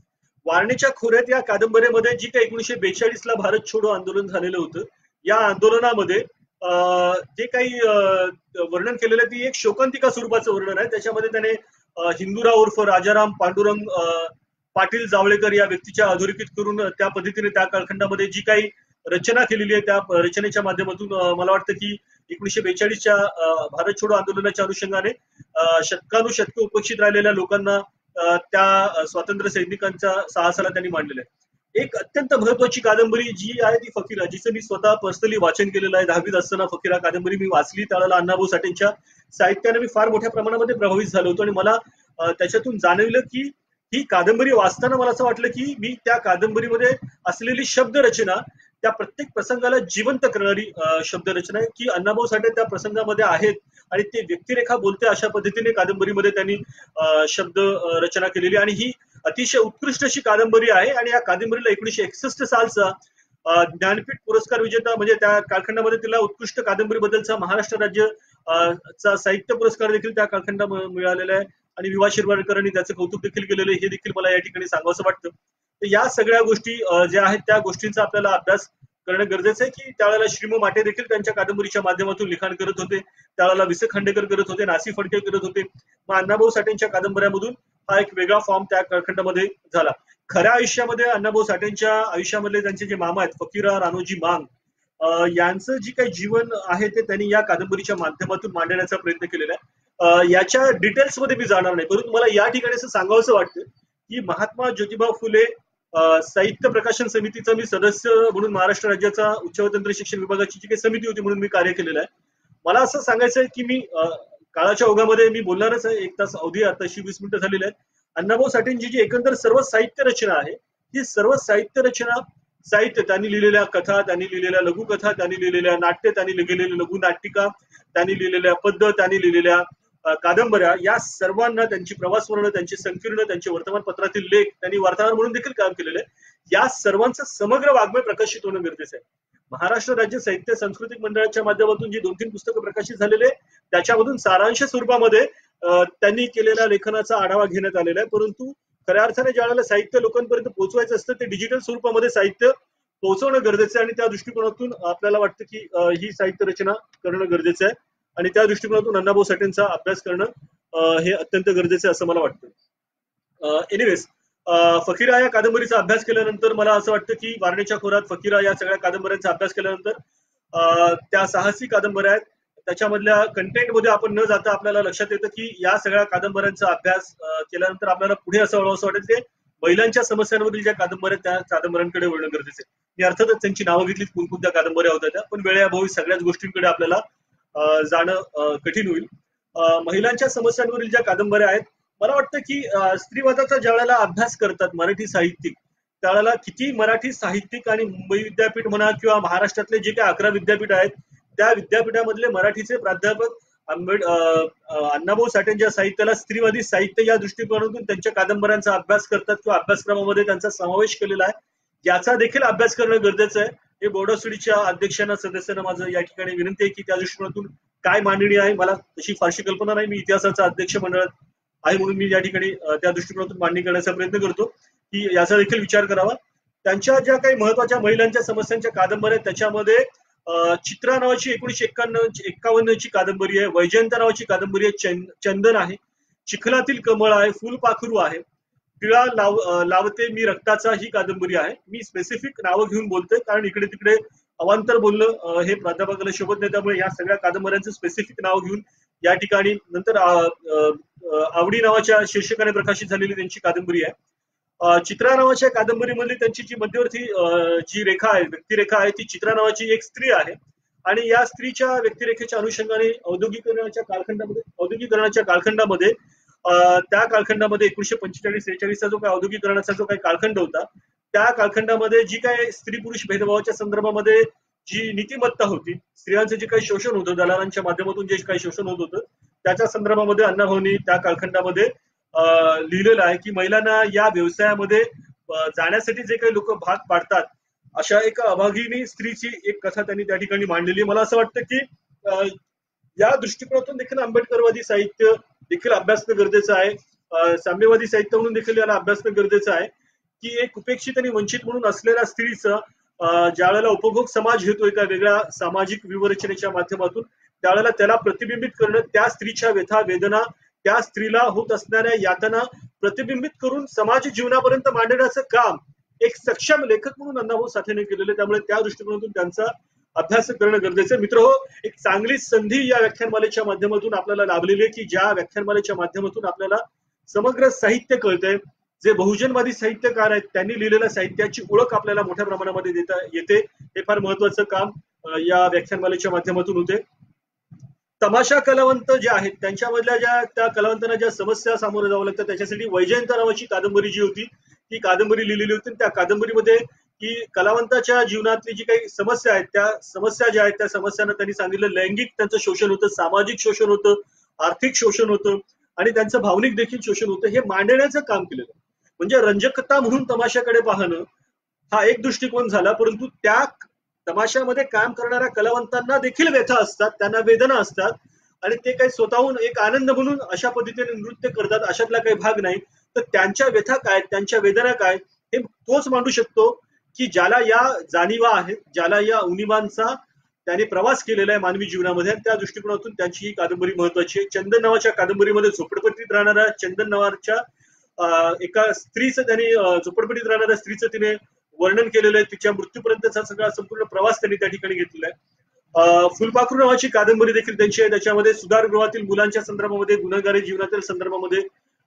वारणेच्या खोऱ्यात या कादंबरीमध्ये जी काही 1942ला भारत छोडो आंदोलन झालेलं होतं, या आंदोलनामध्ये जे काही वर्णन केलेलं आहे ती एक शोकांतिका स्वरूपाचं वर्णन आहे. त्याच्यामध्ये त्याने हिंदुराव उर्फ राजाराम पांडुरंग पाटील जावळेकर या व्यक्तीच्या अधोरेखित करून त्या पद्धतीने त्या कालखंडामध्ये जी काही रचना केलेली आहे त्या रचनेच्या माध्यमातून मला वाटतं की 1942च्या भारत छोडो आंदोलनाच्या अनुषंगाने शतकानुशतके उपेक्षित राहिलेल्या लोकांना त्या स्वातंत्र्य सैनिकांच्या साहसाला त्यांनी मांडलेलं आहे. एक अत्यंत महत्वाची कादंबरी जी आहे ती फकीरा, जिचं मी स्वतः पर्सनली वाचन केलेलं आहे. 10वीत असताना फकीरा कादंबरी मी वाचली. त्यावेळेला अण्णाभाऊ साठेंच्या साहित्याने मी फार मोठ्या प्रमाणामध्ये प्रभावित झालो होतो. आणि मला त्याच्यातून जाणवलं की ही कादंबरी वाचताना मला असं वाटलं की मी त्या कादंबरीमध्ये असलेली शब्दरचना, त्या प्रत्येक प्रसंगाला जिवंत करणारी शब्दरचना आहे की अण्णाभाऊ साठे त्या प्रसंगामध्ये आहेत आणि ते व्यक्तिरेखा बोलते अशा पद्धतीने कादंबरीमध्ये त्यांनी शब्द रचना केलेली. आणि ही अतिशय उत्कृष्ट अशी कादंबरी आहे. आणि या कादंबरीला 1961 सालचा ज्ञानपीठ पुरस्कार विजेता, म्हणजे त्या कालखंडामध्ये तिला उत्कृष्ट कादंबरी बद्दलचा महाराष्ट्र राज्य चा साहित्य पुरस्कार देखील त्या कालखंडात मिळालेला आहे. आणि विवा शिरवाडकरांनी त्याचं कौतुक देखील केलेलं आहे, हे देखील मला या ठिकाणी सांगावंसं वाटतं. तर या सगळ्या गोष्टी ज्या आहेत त्या गोष्टींचा आपल्याला अभ्यास करणं गरजेचं आहे की त्यावेळेला श्रीमो माटे देखील त्यांच्या कादंबरीच्या माध्यमातून लिखाण करत होते, त्यावेळेला वि. स. खांडेकर करत होते, नासी फडके करत होते. मग अण्णाभाऊ साठेंच्या कादंबऱ्यामधून हा एक वेगळा फॉर्म त्या कालखंडामध्ये झाला. खऱ्या आयुष्यामध्ये अण्णाभाऊ साठेंच्या आयुष्यामधले त्यांचे जे मामा आहेत फकीरा रानोजी मांग, यांचं जी काही जीवन आहे ते त्यांनी या कादंबरीच्या माध्यमातून मांडण्याचा प्रयत्न केलेला आहे. याच्या डिटेल्समध्ये मी जाणार नाही, परंतु मला या ठिकाणी असं सांगावंसं वाटतं की महात्मा ज्योतिबा फुले साहित्य प्रकाशन समितीचा मी सदस्य म्हणून महाराष्ट्र राज्याचा उच्च व तंत्र शिक्षण विभागाची जी काही समिती होती म्हणून मी कार्य केलेलं आहे. मला असं सांगायचं आहे की मी काळाच्या ओघामध्ये मी बोलणारच आहे, 1 तास अवधी आताशी 20 मिनिटं झालेली आहेत. अण्णाभाऊ साठेंची जी एकंदर सर्व साहित्य रचना आहे, ही सर्व साहित्य रचना, साहित्य त्यांनी लिहिलेल्या कथा, त्यांनी लिहिलेल्या लघुकथा, त्यांनी लिहिलेल्या नाट्य, त्यांनी लिहिलेल्या लघुनाटिका, त्यांनी लिहिलेल्या पद्य, त्यांनी लिहिलेल्या कादंबऱ्या, या सर्वांना त्यांची प्रवास वर्णन, त्यांची संकीर्ण, त्यांचे वर्तमानपत्रातील लेख, त्यांनी वार्ताहर म्हणून देखील काम केलेलं आहे. या सर्वांचं समग्र वाङ्मय प्रकाशित होणं गरजेचं आहे. महाराष्ट्र राज्य साहित्य सांस्कृतिक मंडळाच्या माध्यमातून जी 2-3 पुस्तकं प्रकाशित झालेले, त्याच्यामधून सारांश स्वरूपामध्ये त्यांनी केलेल्या लेखनाचा आढावा घेण्यात आलेला आहे. परंतु खऱ्या अर्थाने ज्यावेळेला साहित्य लोकांपर्यंत पोहोचवायचं असतं, ते डिजिटल स्वरूपामध्ये साहित्य पोहोचवणं गरजेचं आहे आणि त्या दृष्टिकोनातून आपल्याला वाटतं की ही साहित्य रचना करणं गरजेचं आहे आणि त्या दृष्टिकोनातून अण्णाभाऊ साठेंचा अभ्यास करणं हे अत्यंत गरजेचं आहे असं मला वाटतं. एनिवेज, फकीरा या कादंबरीचा अभ्यास केल्यानंतर मला असं वाटतं की वारणेच्या खोरात, फकीरा या सगळ्या कादंबऱ्यांचा अभ्यास केल्यानंतर त्या साहसी कादंबऱ्या आहेत, त्याच्यामधल्या कंटेंटमध्ये आपण न जाता आपल्याला लक्षात येतं की या सगळ्या कादंबऱ्यांचा अभ्यास केल्यानंतर आपल्याला पुढे असं वाटेल की महिलांच्या समस्यांवरील ज्या कादंबऱ्या, त्या कादंबऱ्यांकडे वळणं गरजेचं आहे. मी अर्थातच त्यांची नावं घेतलीत, कोणकोणत्या कादंबऱ्या होत्या त्या, पण वेळेअभावी सगळ्याच गोष्टींकडे आपल्याला जाणं कठीण होईल. महिलांच्या समस्यांवरील ज्या कादंबऱ्या आहेत, मला वाटतं की स्त्रीवादाचा ज्या वेळेला अभ्यास करतात मराठी साहित्यिक, त्यावेळेला किती मराठी साहित्यिक आणि मुंबई विद्यापीठ म्हणा किंवा महाराष्ट्रातले जे काही 11 विद्यापीठ आहेत, त्या विद्यापीठामधले मराठीचे प्राध्यापक अण्णाभाऊ साठेंच्या साहित्याला स्त्रीवादी साहित्य या दृष्टिकोनातून त्यांच्या कादंबऱ्यांचा अभ्यास करतात किंवा अभ्यासक्रमामध्ये त्यांचा समावेश केलेला आहे, याचा देखील अभ्यास करणं गरजेचं आहे. हे बोर्ड ऑफ स्टडीच्या अध्यक्षांना, सदस्यांना माझं या ठिकाणी विनंती आहे की त्या दृष्टिकोनातून काय मांडणी आहे, मला तशी फारशी कल्पना नाही, मी इतिहासाचा अध्यक्ष मंडळात आहे म्हणून मी या ठिकाणी त्या दृष्टिकोनातून मांडणी करण्याचा प्रयत्न करतो की याचा देखील विचार करावा. त्यांच्या ज्या काही महत्वाच्या महिलांच्या समस्यांच्या कादंबऱ्या, त्याच्यामध्ये चित्रा नावाची 1951 ची कादंबरी आहे, वैजयंता नावाची कादंबरी आहे, चंदन आहे, चिखलातील कमळ आहे, फुलपाखरू आहे, टिळा लावते मी रक्ताचा ही कादंबरी आहे. मी स्पेसिफिक नावं घेऊन बोलतोय कारण इकडे तिकडे अवांतर बोलणं हे प्राध्यापकाला शोभत नाही, त्यामुळे या सगळ्या कादंबऱ्यांचं स्पेसिफिक नाव घेऊन या ठिकाणी, नंतर आवडी नावाच्या शीर्षकाने प्रकाशित झालेली त्यांची कादंबरी आहे. चित्रा नावाच्या कादंबरीमधली त्यांची जी मध्यवर्ती जी रेखा आहे, व्यक्तिरेखा आहे, ती चित्रा नावाची एक स्त्री आहे आणि या स्त्रीच्या व्यक्तिरेखेच्या अनुषंगाने औद्योगिकरणाच्या कालखंडामध्ये त्या कालखंडामध्ये 1945-46चा जो काही औद्योगिकरणाचा जो काही कालखंड होता, त्या कालखंडामध्ये जी काही स्त्री पुरुष भेदभावाच्या संदर्भामध्ये जी नीतिमत्ता होती, स्त्रियांचं जे काही शोषण होतं, दलालांच्या माध्यमातून जे काही शोषण होत होतं, त्याच्या संदर्भामध्ये अण्णाभाऊंनी त्या कालखंडामध्ये लिहिलेलं आहे की महिलांना या व्यवसायामध्ये जाण्यासाठी जे काही लोक भाग पाडतात, अशा एका अभागिनी स्त्रीची एक कथा त्यांनी त्या ठिकाणी मांडलेली. मला असं वाटतं की या दृष्टिकोनातून देखील आंबेडकरवादी साहित्य देखील अभ्यासणं गरजेचं आहे, साम्यवादी साहित्य म्हणून देखील याला अभ्यासणं गरजेचं आहे की एक उपेक्षित आणि वंचित म्हणून असलेल्या स्त्रीचं ज्या वेळेला उपभोग समाज घेतो एका वेगळ्या सामाजिक व्यूहरचनेच्या माध्यमातून, त्यावेळेला त्याला प्रतिबिंबित करणं, त्या स्त्रीच्या व्यथा वेदना, त्या स्त्रीला होत असणाऱ्या यातना प्रतिबिंबित करून समाज जीवनापर्यंत मांडण्याचं काम एक सक्षम लेखक म्हणून अण्णाभाऊ साठेने केलेलं, त्यामुळे त्या दृष्टिकोनातून त्यांचा अभ्यास करणं गरजेचं आहे. मित्र हो, एक चांगली संधी या व्याख्यानमालेच्या माध्यमातून आपल्याला लाभलेली आहे की ज्या व्याख्यानमालेच्या माध्यमातून आपल्याला समग्र साहित्य कळतंय, जे बहुजनवादी साहित्यकार आहेत त्यांनी लिहिलेल्या साहित्याची ओळख आपल्याला मोठ्या प्रमाणामध्ये देता येते. हे फार महत्वाचं काम या व्याख्यानमालेच्या माध्यमातून होते. तमाशा कलावंत जे आहेत त्यांच्यामधल्या ज्या त्या कलावंतांना ज्या समस्या सामोरे जावं लागतं, त्याच्यासाठी वैजयंता नावाची कादंबरी जी होती ती कादंबरी लिहिलेली होती. त्या कादंबरीमध्ये की कलावंताच्या जीवनातली जी काही समस्या आहेत, त्या समस्या ज्या आहेत त्या समस्यांना त्यांनी सांगितलं, लैंगिक त्यांचं शोषण होतं, सामाजिक शोषण होतं, आर्थिक शोषण होतं आणि त्यांचं भावनिक देखील शोषण होतं, हे मांडण्याचं काम केलेलं. म्हणजे रंजकता म्हणून तमाशाकडे पाहणं हा एक दृष्टिकोन झाला, परंतु त्या तमाशामध्ये काम करणाऱ्या कलावंतांना देखील व्यथा असतात, त्यांना वेदना असतात आणि ते काही स्वतःहून एक आनंद म्हणून अशा पद्धतीने नृत्य करतात, अशातला काही भाग नाही. तर त्यांच्या व्यथा काय, त्यांच्या वेदना काय, हे तोच मांडू शकतो की ज्याला या जाणीवा आहेत, ज्याला या उणिवांचा त्याने प्रवास केलेला आहे मानवी जीवनामध्ये. त्या दृष्टिकोनातून त्यांची ही कादंबरी महत्वाची आहे. चंदन नावाच्या कादंबरीमध्ये झोपडपट्टीत राहणाऱ्या चंदन नावाच्या एका स्त्रीचं त्यांनी झोपडपट्टीत राहणाऱ्या स्त्रीचं तिने वर्णन केलेलं आहे, तिच्या मृत्यूपर्यंतचा सगळा संपूर्ण प्रवास त्यांनी त्या ठिकाणी घेतलेला आहे. फुलपाखरू नावाची कादंबरी देखील त्यांची आहे, त्याच्यामध्ये सुधारगृहातील मुलांच्या संदर्भामध्ये, गुन्हेगारी जीवनातील संदर्भामध्ये,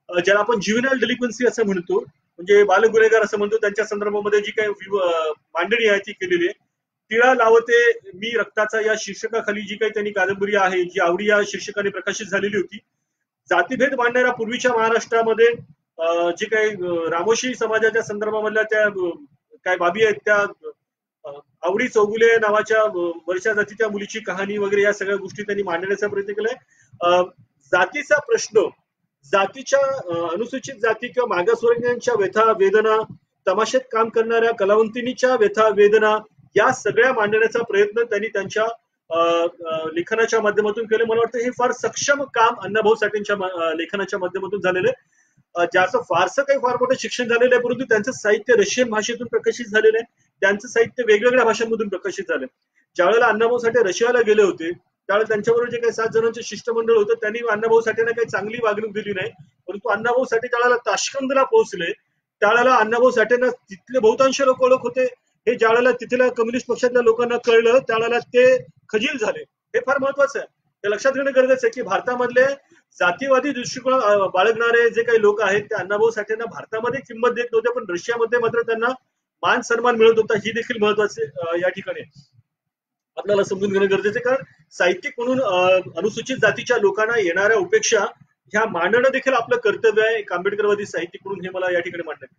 ज्याला आपण ज्युव्हेनाइल डेलिक्वन्सी असं म्हणतो, म्हणजे बालगुन्हेगार असं म्हणतो, त्यांच्या संदर्भामध्ये जी काही मांडणी आहे ती केलेली आहे. तिळा लावते मी रक्ताचा या शीर्षकाखाली जी काही त्यांनी कादंबरी आहे, जी आवडी या शीर्षकाने प्रकाशित झालेली होती. जातीभेद मांडणाऱ्या पूर्वीच्या महाराष्ट्रामध्ये जे काही रामोशी समाजाच्या संदर्भामधल्या त्या काय बाबी आहेत त्या आवडी चौगुले नावाच्या वरच्या जातीच्या मुलीची कहाणी वगैरे या सगळ्या गोष्टी त्यांनी मांडण्याचा प्रयत्न केलाय. जातीचा प्रश्न, जातीच्या अनुसूचित जाती किंवा मागासवर्गीयांच्या व्यथा वेदना, तमाशेत काम करणाऱ्या कलावंतिनीच्या व्यथा वेदना या सगळ्या मांडण्याचा प्रयत्न त्यांनी त्यांच्या लेखनाच्या माध्यमातून केलं. मला वाटतं हे फार सक्षम काम अण्णाभाऊ साठेंच्या लेखनाच्या माध्यमातून झालेलं आहे, ज्याचं फारसं काही फार मोठं शिक्षण झालेलं आहे, परंतु त्यांचं साहित्य रशियन भाषेतून प्रकाशित झालेलं आहे, त्यांचं साहित्य वेगवेगळ्या भाषांमधून प्रकाशित झालं. ज्यावेळेला अण्णाभाऊ साठे रशियाला गेले होते त्यावेळेला त्यांच्याबरोबर जे काही 7 जणांचे शिष्टमंडळ होतं त्यांनी अण्णाभाऊ साठेंना काही चांगली वागणूक दिली नाही, परंतु अण्णाभाऊ साठे ज्यावेळेला ताशकंदला पोहोचले त्यावेळेला अण्णाभाऊ साठेंना तिथले बहुतांश लोक ओळख होते. हे ज्यावेळेला तिथल्या कम्युनिस्ट पक्षातल्या लोकांना कळलं त्यावेळेला ते खजील झाले. हे फार महत्वाचं आहे, ते लक्षात घेणं गरजेचं आहे की भारतामधले जातीवादी दृष्टिकोन बाळगणारे जे काही लोक आहेत ते अण्णाभाऊ साठेंना भारतामध्ये किंमत देत नव्हते, पण रशियामध्ये मात्र त्यांना मान सन्मान मिळत होता. ही देखील महत्वाचे या ठिकाणी आपल्याला समजून घेणं गरजेचं आहे, कारण साहित्यिक म्हणून अनुसूचित जातीच्या लोकांना येणाऱ्या उपेक्षा ह्या मांडणं देखील आपलं कर्तव्य आहे एक आंबेडकरवादी साहित्यिक म्हणून, हे मला या ठिकाणी मांडणं.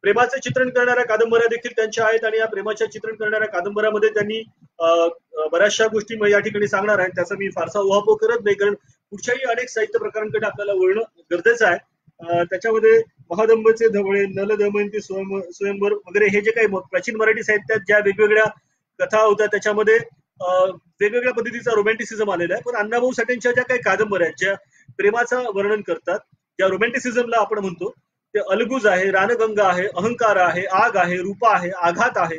प्रेमाचे चित्रण करणाऱ्या कादंबऱ्या देखील त्यांच्या आहेत आणि या प्रेमाच्या चित्रण करणाऱ्या कादंबऱ्यामध्ये त्यांनी बऱ्याचशा गोष्टी या ठिकाणी सांगणार आहेत. त्याचा मी फारसा उहापोह करत नाही, कारण पुढच्याही अनेक साहित्य प्रकारांकडे आपल्याला वळणं गरजेचं आहे. त्याच्यामध्ये महादंबचे धवळे, नल दमयंती स्वयंवर वगैरे हे जे काही प्राचीन मराठी साहित्यात ज्या वेगवेगळ्या कथा होत्या त्याच्यामध्ये वेगवेगळ्या पद्धतीचा रोमॅन्टिसिझम आलेला आहे. पण अण्णाभाऊ साठेंच्या ज्या काही कादंबऱ्या आहेत ज्या प्रेमाचं वर्णन करतात, ज्या रोमॅन्टिसिझमला आपण म्हणतो, ते अलगुज आहे, रानगंगा आहे, अहंकार आहे, आग आहे, रूपा आहे, आघात आहे,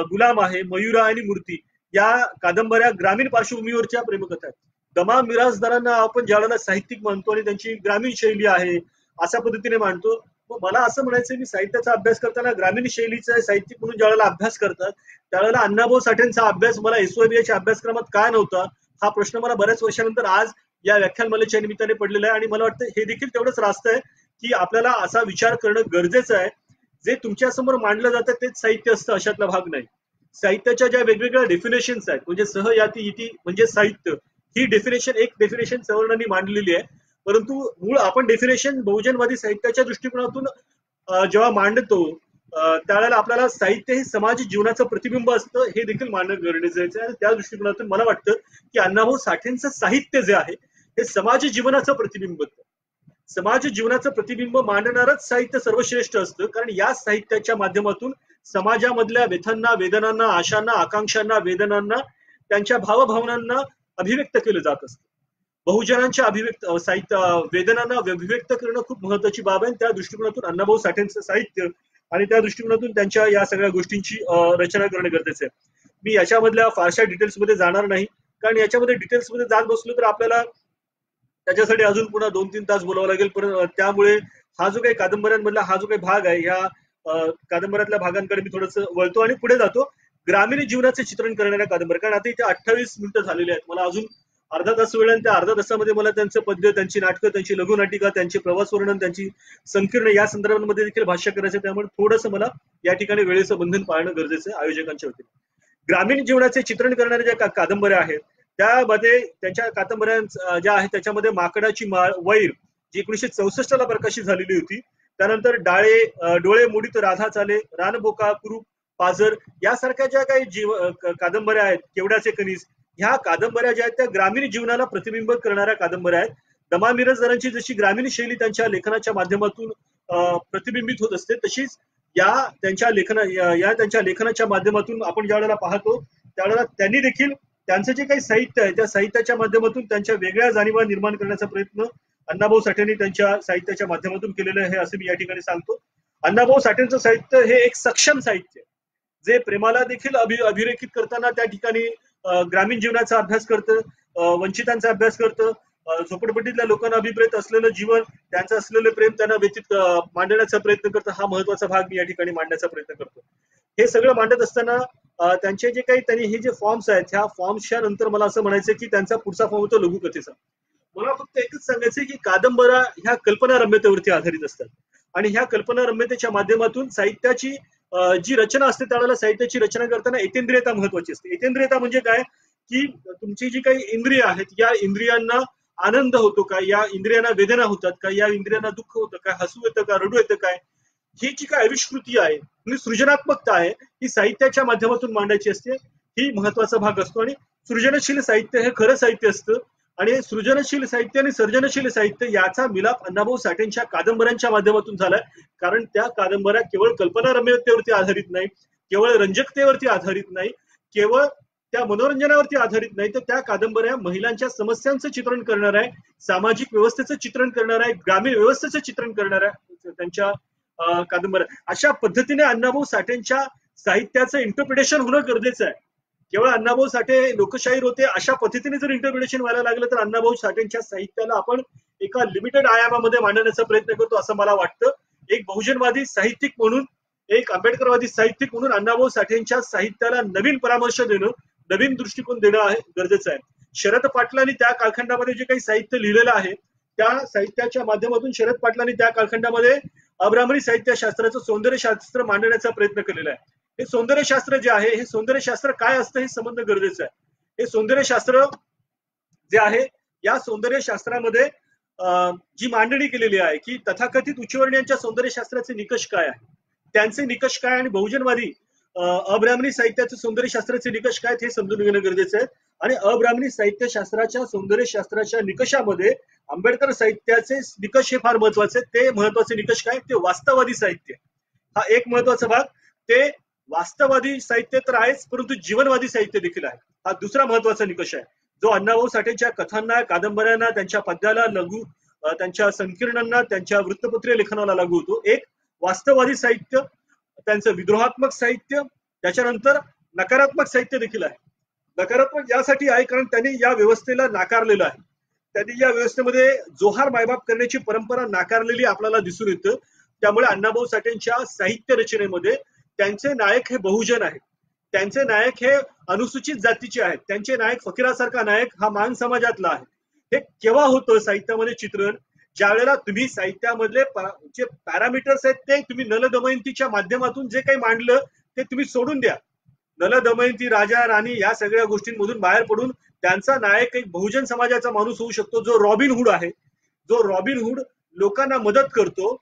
गुलाम आहे, मयुरा आणि मूर्ती या कादंबऱ्या ग्रामीण पार्श्वभूमीवरच्या प्रेमकथा आहेत. दमा मिराजदारांना आपण ज्यावेळेला साहित्यिक मानतो आणि त्यांची ग्रामीण शैली आहे अशा पद्धतीने मानतो. मग मला असं म्हणायचं मी साहित्याचा अभ्यास करताना ग्रामीण शैलीचा साहित्यिक म्हणून ज्यावेळेला अभ्यास करतात त्यावेळेला अण्णाभाऊ साठेंचा अभ्यास मला एसओबीच्या अभ्यासक्रमात का नव्हता हा प्रश्न मला बऱ्याच वर्षानंतर आज या व्याख्यानमालेच्या निमित्ताने पडलेला आहे. आणि मला वाटतं हे देखील तेवढंच रास्त आहे की आपल्याला असा विचार करणं गरजेचं आहे, जे तुमच्या समोर मांडलं जातं तेच साहित्य असतं अशातला भाग नाही. साहित्याच्या ज्या वेगवेगळ्या डेफिनेशन्स आहेत, म्हणजे सहयाती इति म्हणजे साहित्य, ही डेफिनेशन एक डेफिनेशन सवर्णांनी मांडलेली आहे, परंतु मूळ आपण डेफिनेशन बहुजनवादी साहित्याच्या दृष्टिकोनातून जेव्हा मांडतो त्यावेळेला आपल्याला साहित्य हे समाज जीवनाचं प्रतिबिंब असतं हे देखील मांडणं गरजेचं आहे. आणि त्या दृष्टिकोनातून मला वाटतं की अण्णाभाऊ साठेंचं साहित्य जे आहे हे समाज जीवनाचं प्रतिबिंब असतं. समाज जीवनाचं प्रतिबिंब मांडणारच साहित्य सर्वश्रेष्ठ असतं, कारण या साहित्याच्या माध्यमातून समाजामधल्या व्यथांना, वेदनांना, आशांना, आकांक्षांना, वेदनांना, त्यांच्या भावभावनांना अभिव्यक्त केलं जात असतं. बहुजनांच्या साहित्य वेदनांना अभिव्यक्त करणं खूप महत्वाची बाब आहे. त्या दृष्टिकोनातून अण्णाभाऊ साठेंचं साहित्य आणि त्या दृष्टिकोनातून त्यांच्या या सगळ्या गोष्टींची रचना करणं गरजेचं आहे. मी याच्यामधल्या फारशा डिटेल्समध्ये जाणार नाही, कारण याच्यामध्ये डिटेल्समध्ये जात बसलो तर आपल्याला त्याच्यासाठी अजून पुन्हा 2-3 तास बोलावं लागेल. पण त्यामुळे हा जो काही कादंबऱ्यांमधला हा जो काही भाग आहे या कादंबऱ्यातल्या भागांकडे मी थोडंसं वळतो आणि पुढे जातो. ग्रामीण जीवनाचे चित्रण करणाऱ्या कादंबऱ्या, कारण आता इथे 28 मिनिटं झालेली आहेत, मला अजून अर्धा तास वेळ आहे. त्या अर्धा तासामध्ये मला त्यांचं पद्य, त्यांची नाटकं, त्यांची लघुनाटिका, त्यांचे प्रवास वर्णन, त्यांची संकीर्ण या संदर्भामध्ये देखील भाष्य करायचं, त्यामुळे थोडंसं मला या ठिकाणी वेळेचं बंधन पाळणं गरजेचं आहे आयोजकांच्या वतीने. ग्रामीण जीवनाचे चित्रण करणाऱ्या ज्या कादंबऱ्या आहेत त्यामध्ये त्यांच्या कादंबऱ्या ज्या आहेत त्याच्यामध्ये माकडाची माळ, वैर जी 1964 ला प्रकाशित झालेली होती, त्यानंतर डोळे मोडीत राधा चाले, रानबोका, कुरूप, पाझर यासारख्या ज्या काही कादंबऱ्या आहेत, केवड्याचे कणीस, ह्या कादंबऱ्या ज्या आहेत त्या ग्रामीण जीवनाला प्रतिबिंब करणाऱ्या कादंबऱ्या आहेत. दमा मिरजदारांची जशी ग्रामीण शैली त्यांच्या लेखनाच्या माध्यमातून प्रतिबिंबित होत असते, तशीच या त्यांच्या लेखनाच्या माध्यमातून आपण ज्या वेळेला पाहतो त्यावेळेला त्यांनी देखील त्यांचं जे काही साहित्य आहे त्या साहित्याच्या माध्यमातून त्यांच्या वेगळ्या जाणीवा निर्माण करण्याचा प्रयत्न अण्णाभाऊ साठेंनी त्यांच्या साहित्याच्या माध्यमातून केलेलं आहे असं मी या ठिकाणी सांगतो. अण्णाभाऊ साठेंचं साहित्य हे एक सक्षम साहित्य, जे प्रेमाला देखील अभिरेखित करताना त्या ठिकाणी ग्रामीण जीवनाचा अभ्यास करतं, वंचितांचा अभ्यास करतं, झोपडपट्टीतल्या लोकांना अभिप्रेत असलेलं जीवन, त्यांचं असलेलं प्रेम त्यांना व्यतीत मांडण्याचा प्रयत्न करतं. हा महत्वाचा भाग मी या ठिकाणी मांडण्याचा प्रयत्न करतो. हे सगळं मांडत असताना त्यांचे जे काही त्यांनी हे जे फॉर्म्स आहेत ह्या फॉर्म्सच्या नंतर मला असं म्हणायचं की त्यांचा पुढचा फॉर्म होतो लघुकथेचा. मला फक्त एकच सांगायचं की कादंबऱ्या ह्या कल्पनारम्यतेवरती आधारित असतात आणि ह्या कल्पनारम्यतेच्या माध्यमातून साहित्याची जी रचना असते त्यावेळेला साहित्याची रचना करताना ऐतेंद्रियता महत्वाची असते. ऐतेंद्रियता म्हणजे काय, की तुमची जी काही इंद्रिय आहेत या इंद्रियांना आनंद होतो का, या इंद्रियांना वेदना होतात का, या इंद्रियांना दुःख होतं का, हसू येतं का, रडू येतं काय, ही जी काय आविष्कृती आहे म्हणजे सृजनात्मकता आहे ही साहित्याच्या माध्यमातून मांडायची असते. ही महत्वाचा भाग असतो आणि सृजनशील साहित्य हे खरं साहित्य असतं. आणि सृजनशील साहित्य आणि सर्जनशील साहित्य याचा मिलाप अण्णाभाऊ साठेंच्या कादंबऱ्यांच्या माध्यमातून झालाय. कारण त्या कादंबऱ्या केवळ कल्पनारम्यतेवरती आधारित नाही, केवळ रंजकतेवरती आधारित नाही, केवळ त्या मनोरंजनावरती आधारित नाही, तर त्या कादंबऱ्या महिलांच्या समस्यांचं चित्रण करणार आहे, सामाजिक व्यवस्थेचं चित्रण करणार आहे, ग्रामीण व्यवस्थेचं चित्रण करणार आहे त्यांच्या कादंबऱ्या. अशा पद्धतीने अण्णाभाऊ साठेंच्या साहित्याचं इंटरप्रिटेशन होणं गरजेचं आहे. केवळ अण्णाभाऊ साठे लोकशाहीर होते अशा पद्धतीने जर इंटरप्रिटेशन व्हायला लागलं तर अण्णाभाऊ साठेंच्या साहित्याला आपण एका लिमिटेड आयामामध्ये मांडण्याचा प्रयत्न करतो असं मला वाटतं. एक बहुजनवादी साहित्यिक म्हणून, एक आंबेडकरवादी साहित्यिक म्हणून अण्णाभाऊ साठेंच्या साहित्याला नवीन परामर्श देणं, नवीन दृष्टिकोन देणं आहे गरजेचं आहे. शरद पाटलांनी त्या कालखंडामध्ये जे काही साहित्य लिहिलेलं आहे त्या साहित्याच्या माध्यमातून शरद पाटलांनी त्या कालखंडामध्ये अब्राह्मणी साहित्यशास्त्राचं सौंदर्यशास्त्र मांडण्याचा प्रयत्न केलेला आहे. हे सौंदर्यशास्त्र जे आहे, हे सौंदर्यशास्त्र काय असतं हे समजणं गरजेचं आहे. हे सौंदर्यशास्त्र जे आहे या सौंदर्यशास्त्रामध्ये जी मांडणी केलेली आहे की तथाकथित उच्चवर्णीयांच्या सौंदर्यशास्त्राचे निकष काय आहे, त्यांचे निकष काय आणि बहुजनवादी अब्राह्मणी साहित्याचे सौंदर्यशास्त्राचे निकष काय हे समजून घेणं गरजेचं आहे. आणि अब्राह्मणी साहित्यशास्त्राच्या सौंदर्यशास्त्राच्या निकषामध्ये आंबेडकर साहित्याचे निकष हे फार महत्वाचे. ते महत्वाचे निकष काय, ते वास्तववादी साहित्य हा एक महत्वाचा भाग. ते वास्तववादी साहित्य तर आहेच परंतु जीवनवादी साहित्य देखील आहे, हा दुसरा महत्वाचा निकष आहे जो अण्णाभाऊ साठेंच्या कथांना, कादंबऱ्यांना, त्यांच्या पद्याला, लघु त्यांच्या संकीर्णांना, त्यांच्या वृत्तपत्रीय लेखनाला लागू होतो. एक वास्तववादी साहित्य, त्यांचं विद्रोहात्मक साहित्य, त्याच्यानंतर नकारात्मक साहित्य देखील आहे. नकारात्मक यासाठी आहे कारण त्यांनी या व्यवस्थेला नाकारलेलं आहे. त्यांनी या व्यवस्थेमध्ये जोहार मायबाप करण्याची परंपरा नाकारलेली आपल्याला दिसून येतं. त्यामुळे अण्णाभाऊ साठेंच्या साहित्य रचनेमध्ये त्यांचे नायक हे बहुजन आहेत, त्यांचे नायक हे अनुसूचित जातीचे आहेत, त्यांचे नायक फकीरासारखा नायक हा मान समाजातला आहे. हे केव्हा होतं साहित्यामध्ये चित्रण, ज्या वेळेला तुम्ही साहित्यामधले जे पॅरामीटर्स आहेत ते तुम्ही नल दमयंतीच्या माध्यमातून जे काही मांडलं ते तुम्ही सोडून द्या. नल दमयंती, राजा राणी या सगळ्या गोष्टींमधून बाहेर पडून त्यांचा नायक एक बहुजन समाजाचा माणूस होऊ शकतो जो रॉबिन हुड आहे, जो रॉबिन हुड लोकांना मदत करतो.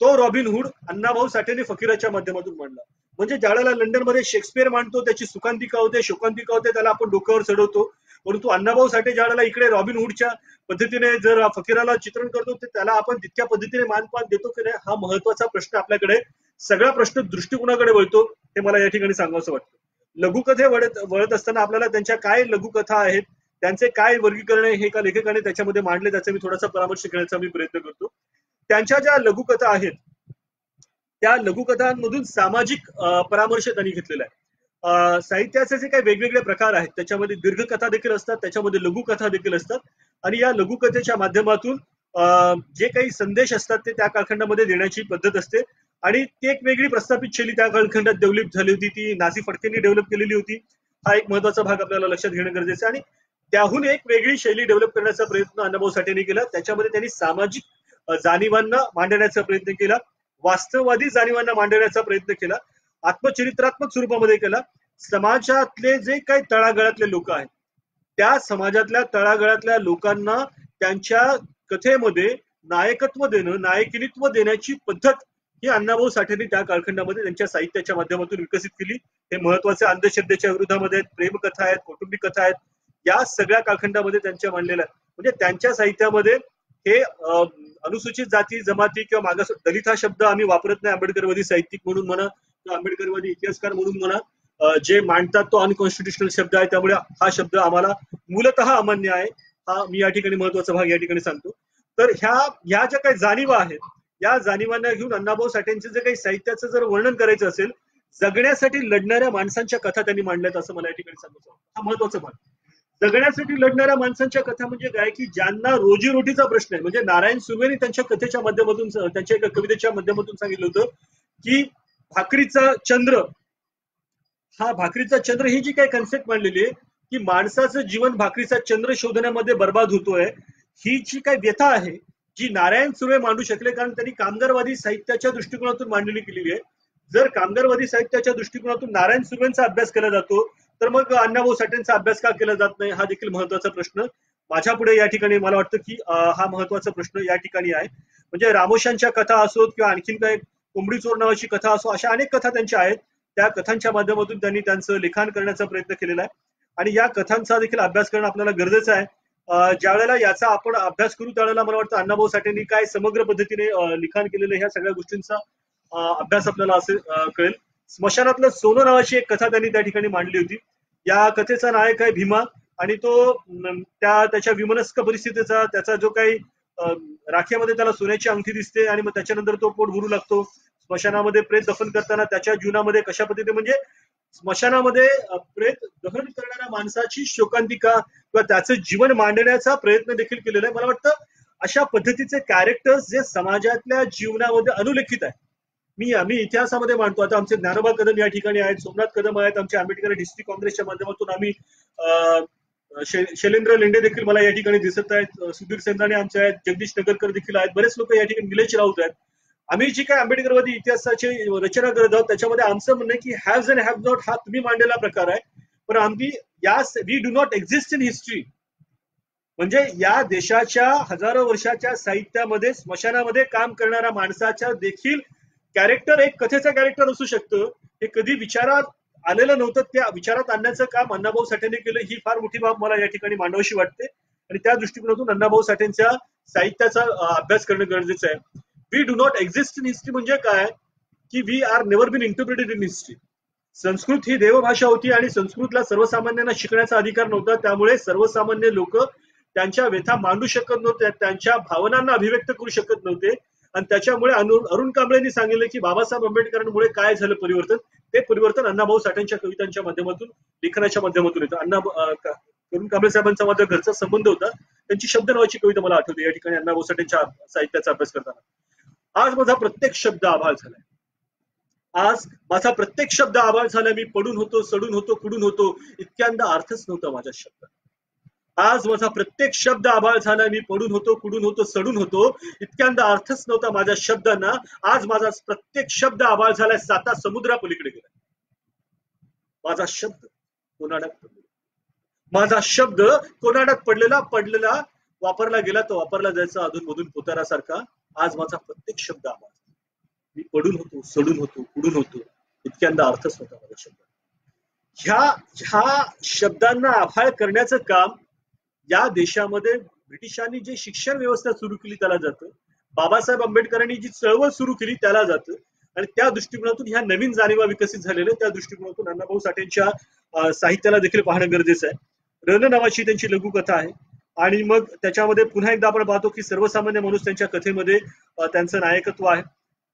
तो रॉबिन हुड अण्णाभाऊ साठेने फकीराच्या माध्यमातून मांडला. म्हणजे ज्यावेळेला लंडनमध्ये शेक्सपियर मांडतो त्याची सुखांतिका होते, शोकांतिका होते, त्याला आपण डोक्यावर चढवतो. परंतु अण्णाभाऊ साठे ज्यावेळेला इकडे रॉबिन हुडच्या पद्धतीने जर फकीराला चित्रण करतो तर त्याला आपण तितक्या पद्धतीने मानपान देतो की नाही, हा महत्वाचा प्रश्न आपल्याकडे, सगळा प्रश्न दृष्टिकोनाकडे वळतो हे मला या ठिकाणी सांगावंसं वाटतं. लघुकथे वळत असताना आपल्याला त्यांच्या काय लघुकथा आहेत, त्यांचे काय वर्गीकरण हे एका लेखकाने त्याच्यामध्ये मांडले, त्याचा मी थोडासा परामर्श घेण्याचा मी प्रयत्न करतो. त्यांच्या ज्या लघुकथा आहेत त्या लघुकथांमधून सामाजिक परामर्श त्यांनी घेतलेला आहे. साहित्याचे जे काही वेगवेगळे प्रकार आहेत त्याच्यामध्ये दीर्घकथा देखील असतात, त्याच्यामध्ये लघुकथा देखील असतात. आणि या लघुकथेच्या माध्यमातून जे काही संदेश असतात ते त्या कालखंडामध्ये देण्याची पद्धत असते. आणि ती एक वेगळी प्रस्थापित शैली त्या कालखंडात डेव्हलप झाली होती, ती नाझी फडकेंनी डेव्हलप केलेली होती. हा एक महत्वाचा भाग आपल्याला लक्षात घेणं गरजेचं आहे. आणि त्याहून एक वेगळी शैली डेव्हलप करण्याचा प्रयत्न अण्णाभाऊ साठेंनी केला. त्याच्यामध्ये त्यांनी सामाजिक जाणीवांना मांडण्याचा प्रयत्न केला, वास्तववादी जाणीवांना मांडण्याचा प्रयत्न केला, आत्मचरित्रात्मक स्वरूपामध्ये केला. समाजातले जे काही तळागाळातले लोक आहेत त्या समाजातल्या तळागाळातल्या लोकांना त्यांच्या कथेमध्ये नायकत्व देणं, नायकिनीत्व देण्याची पद्धत ही अण्णाभाऊ साठेंनी त्या कालखंडामध्ये त्यांच्या साहित्याच्या माध्यमातून विकसित केली. हे महत्वाचे अंधश्रद्धेच्या विरोधामध्ये आहेत, प्रेमकथा आहेत, कौटुंबिक कथा आहेत, या सगळ्या कालखंडामध्ये त्यांच्या मांडलेल्या आहेत. म्हणजे त्यांच्या साहित्यामध्ये हे अनुसूचित जाती जमाती किंवा मागास, दलित हा शब्द आम्ही वापरत नाही आंबेडकरवादी साहित्यिक म्हणून म्हणा किंवा आंबेडकरवादी इतिहासकार म्हणून म्हणा, जे मांडतात तो अनकॉन्स्टिट्युशनल शब्द आहे, त्यामुळे हा शब्द आम्हाला मूलतः अमान्य आहे. हा मी या ठिकाणी महत्वाचा भाग या ठिकाणी सांगतो. तर ह्या ज्या काही जाणीवा आहेत या जाणीवांना घेऊन अण्णाभाऊ साठेंचे जे काही साहित्याचं जर वर्णन करायचं असेल, जगण्यासाठी लढणाऱ्या माणसांच्या कथा त्यांनी मांडल्यात असं मला या ठिकाणी सांगायचं. हा महत्वाचा भाग. जगण्यासाठी लढणाऱ्या माणसांच्या कथा म्हणजे काय की ज्यांना रोजीरोटीचा प्रश्न आहे. म्हणजे नारायण सुर्वेंनी त्यांच्या कथेच्या माध्यमातून, त्यांच्या एका कवितेच्या माध्यमातून सांगितलं होतं की भाकरीचा चंद्र, हा भाकरीचा चंद्र ही जी काही कन्सेप्ट मांडलेली आहे की माणसाचं जीवन भाकरीचा चंद्र शोधण्यामध्ये बर्बाद होतोय, ही जी काही व्यथा आहे जी नारायण सुर्वे मांडू शकले कारण त्यांनी कामगारवादी साहित्याच्या दृष्टिकोनातून मांडणी केलेली आहे. जर कामगारवादी साहित्याच्या दृष्टिकोनातून नारायण सुर्वेंचा अभ्यास केला जातो तर मग अण्णाभाऊ साठेंचा अभ्यास का केला जात नाही, हा देखील महत्वाचा प्रश्न माझ्या पुढे या ठिकाणी मला वाटतं की हा महत्वाचा प्रश्न या ठिकाणी आहे. म्हणजे रामोशांच्या कथा असोत किंवा आणखीन काही कोंबडी चोर नावाची कथा असो, अशा अनेक कथा त्यांच्या आहेत. त्या कथांच्या माध्यमातून त्यांनी त्यांचं लिखाण करण्याचा प्रयत्न केलेला आहे आणि या कथांचा देखील अभ्यास करणं आपल्याला गरजेचं आहे. ज्या वेळेला याचा आपण अभ्यास करू त्यावेळेला मला वाटतं अण्णाभाऊ साठेंनी काय समग्र पद्धतीने लिखाण केलेलं ह्या सगळ्या गोष्टींचा अभ्यास आपल्याला असे कळेल. स्मशानातलं सोनं नावाची एक कथा त्यांनी त्या ठिकाणी मांडली होती. या कथेचा नायक आहे भीमा आणि तो त्याच्या विमनस्क परिस्थितीचा त्याचा जो काही राख्यामध्ये त्याला सोन्याची अंगठी दिसते आणि मग त्याच्यानंतर तो पोट भरू लागतो. स्मशानामध्ये प्रेत दफन करताना त्याच्या जीवनामध्ये कशा पद्धतीने म्हणजे स्मशानामध्ये प्रेत दहन करणाऱ्या माणसाची शोकांतिका किंवा त्याचं जीवन मांडण्याचा प्रयत्न देखील केलेला आहे. मला वाटतं अशा पद्धतीचे कॅरेक्टर्स जे समाजातल्या जीवनामध्ये अनुलेखित आहे. आम्ही इतिहासामध्ये मांडतो. आता आमचे ज्ञानोबा कदम या ठिकाणी आहेत, सोमनाथ कदम आहेत, आमचे आंबेडकर हिस्ट्री काँग्रेसच्या माध्यमातून आम्ही शैलेंद्र लेंडे देखील मला या ठिकाणी दिसत आहेत, सुधीर सेंदाणे आमचे आहेत, जगदीश नगरकर देखील आहेत, बरेच लोक या ठिकाणी निलेश राऊत आहेत. आम्ही जी काय आंबेडकरवादी इतिहासाची रचना करत आहोत त्याच्यामध्ये आमचं म्हणणं आहे की हॅव्स अँड हॅव नॉट हा तुम्ही मांडलेला प्रकार आहे, पण आम्ही we do not exist in history. म्हणजे या देशाच्या हजारो वर्षाच्या साहित्यामध्ये स्मशानामध्ये काम करणाऱ्या माणसाच्या देखील कॅरेक्टर एक कथेचं कॅरेक्टर असू शकतं. हे कधी विचारात आलेलं नव्हतं. त्या विचारात आणण्याचं काम अण्णाभाऊ साठेंनी केलं. ही फार मोठी बाब मला या ठिकाणी मांडावीशी वाटते आणि त्या दृष्टिकोनातून अण्णाभाऊ साठेंच्या साहित्याचा अभ्यास करणं गरजेचं आहे. We do not exist in history म्हणजे काय की we are never been interpreted in history. Sanskrit ही देवभाषा होती आणि संस्कृतला सर्वसामान्यांना शिकण्याचा अधिकार नव्हता. त्यामुळे सर्वसामान्य लोक त्यांच्या व्यथा मांडू शकत नव्हते, त्यांच्या भावनांना अभिव्यक्त करू शकत नव्हते आणि त्याच्यामुळे अरुण कांबळेंनी सांगितलं की बाबासाहेब आंबेडकरांमुळे काय झालं परिवर्तन. ते परिवर्तन अण्णाभाऊ साठेंच्या कवितांच्या माध्यमातून लेखनाच्या माध्यमातून येतं. अरुण कांबळे साहेबांचा माझा घरचा संबंध होता. त्यांची शब्द नावाची कविता मला आठवते या ठिकाणी अण्णाभाऊ साठेंच्या साहित्याचा अभ्यास करताना. आज माझा प्रत्येक शब्द आभाळ झालाय. आज माझा प्रत्येक शब्द आभाळ झालाय. मी पडून होतो, सडून होतो, कुडून होतो, इतक्यांदा अर्थच नव्हता माझ्या शब्दात. आज माझा प्रत्येक शब्द आभाळ झालाय. मी पडून होतो, कुडून होतो, सडून होतो, इतक्यांदा अर्थच नव्हता माझ्या शब्दांना. आज माझा प्रत्येक शब्द आभाळ झालाय. 7 समुद्रा पलीकडे गेला. माझा शब्द कोनाडात पडलेला, माझा शब्द कोनाडात पडलेला वापरला गेला तो वापरला जायचा अधूनमधून पोतारासारखा. आज माझा प्रत्येक शब्द आभाळ. मी पडून होतो, सडून होतो, कुडून होतो, इतक्यांदा अर्थच नव्हता माझ्या शब्दात. ह्या शब्दांना आभाळ करण्याचं काम या देशामध्ये ब्रिटिशांनी जे शिक्षण व्यवस्था सुरू केली त्याला जातं. बाबासाहेब आंबेडकरांनी जी चळवळ सुरू केली त्याला जातं आणि त्या दृष्टिकोनातून ह्या नवीन जाणीवा विकसित झालेल्या त्या दृष्टिकोनातून अण्णाभाऊ साठेंच्या साहित्याला देखील पाहणं गरजेचं आहे. रण नावाची त्यांची लघुकथा आहे आणि मग त्याच्यामध्ये पुन्हा एकदा आपण पाहतो की सर्वसामान्य माणूस त्यांच्या कथेमध्ये त्यांचं नायकत्व आहे.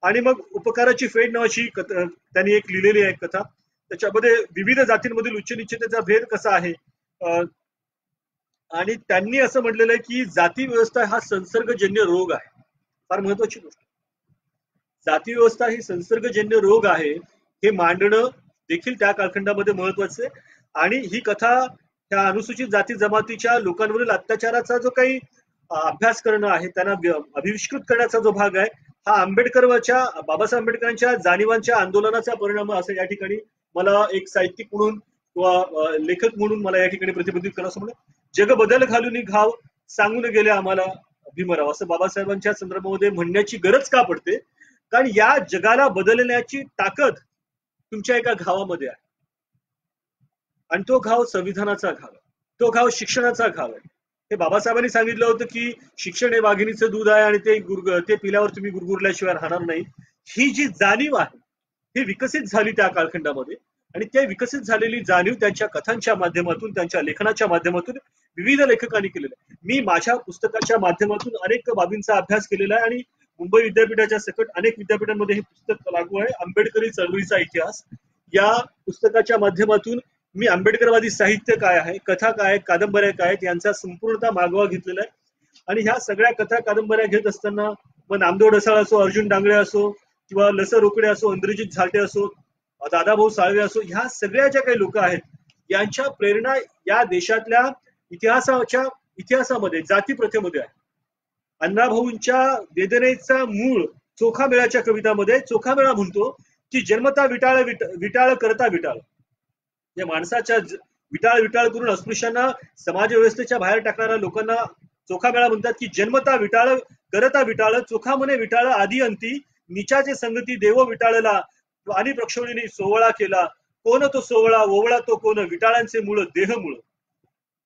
आणि मग उपकाराची फेड नावाची त्यांनी एक लिहिलेली आहे कथा. त्याच्यामध्ये विविध जातींमधील उच्च निश्चितेचा भेद कसा आहे आणि त्यांनी असं म्हटलेलं आहे की जाती व्यवस्था हा संसर्गजन्य रोग आहे. फार महत्वाची गोष्ट. जाती व्यवस्था ही संसर्गजन्य रोग आहे हे मांडणं देखील त्या कालखंडामध्ये महत्वाचं आहे. आणि ही कथा त्या अनुसूचित जाती जमातीच्या लोकांवरील अत्याचाराचा जो काही अभ्यास करणं आहे, त्यांना अभिष्कृत करण्याचा जो भाग आहे, हा बाबासाहेब आंबेडकरांच्या जाणीवांच्या आंदोलनाचा परिणाम असं या ठिकाणी मला एक साहित्यिक म्हणून किंवा लेखक म्हणून मला या ठिकाणी प्रतिबंधित करायचं म्हणलं. जग बदल घालून घाव सांगून गेले आम्हाला भीमराव, असं बाबासाहेबांच्या संदर्भामध्ये म्हणण्याची गरज का पडते? कारण या जगाला बदलण्याची ताकद तुमच्या एका घावामध्ये आहे आणि तो घाव संविधानाचा घाव आहे, तो घाव शिक्षणाचा घाव आहे. हे बाबासाहेबांनी सांगितलं होतं की शिक्षण हे वाघिणीचं दूध आहे आणि ते पिल्यावर तुम्ही गुरगुरल्याशिवाय राहणार नाही. ही जी जाणीव आहे ही विकसित झाली त्या कालखंडामध्ये आणि त्या विकसित झालेली जाणीव त्यांच्या कथांच्या माध्यमातून, त्यांच्या लेखनाच्या माध्यमातून विविध लेखकांनी केलेलं आहे. मी माझ्या पुस्तकाच्या माध्यमातून अनेक बाबींचा अभ्यास केलेला आहे आणि मुंबई विद्यापीठाच्या सकट अनेक विद्यापीठांमध्ये हे पुस्तक लागू आहे. आंबेडकरी चळवळीचा इतिहास या पुस्तकाच्या माध्यमातून मी आंबेडकरवादी साहित्य काय आहे, कथा काय, कादंबऱ्या काय आहेत यांचा संपूर्णतः मागोवा घेतलेला आहे. आणि ह्या सगळ्या कथा कादंबऱ्या घेत असताना मग नामदेव ढसाळ असो, अर्जुन डांगळे असो किंवा लस रोकडे असो, इंद्रजित झाटे असो, दादाभाऊ साळवे असो, ह्या सगळ्या ज्या काही लोक आहेत यांच्या प्रेरणा या देशातल्या इतिहासामध्ये जाती प्रथेमध्ये आहे. अण्णाभाऊंच्या वेदनेचा मूळ चोखामेळाच्या कवितामध्ये चोखामेळा म्हणतो की जन्मता विटाळ विटाळ करता विटाळ, या माणसाच्या विटाळ विटाळ करून अस्पृश्यांना समाज व्यवस्थेच्या बाहेर टाकणाऱ्या लोकांना चोखामेळा म्हणतात की जन्मता विटाळ करता विटाळ, चोखा म्हणे विटाळ आदी अंती, निचाचे संगती देव विटाळला आणि प्रक्षोभीने सोवळा केला, कोण तो सोवळा ओवळा तो कोण, विटाळांचे मूळ देह मूळ,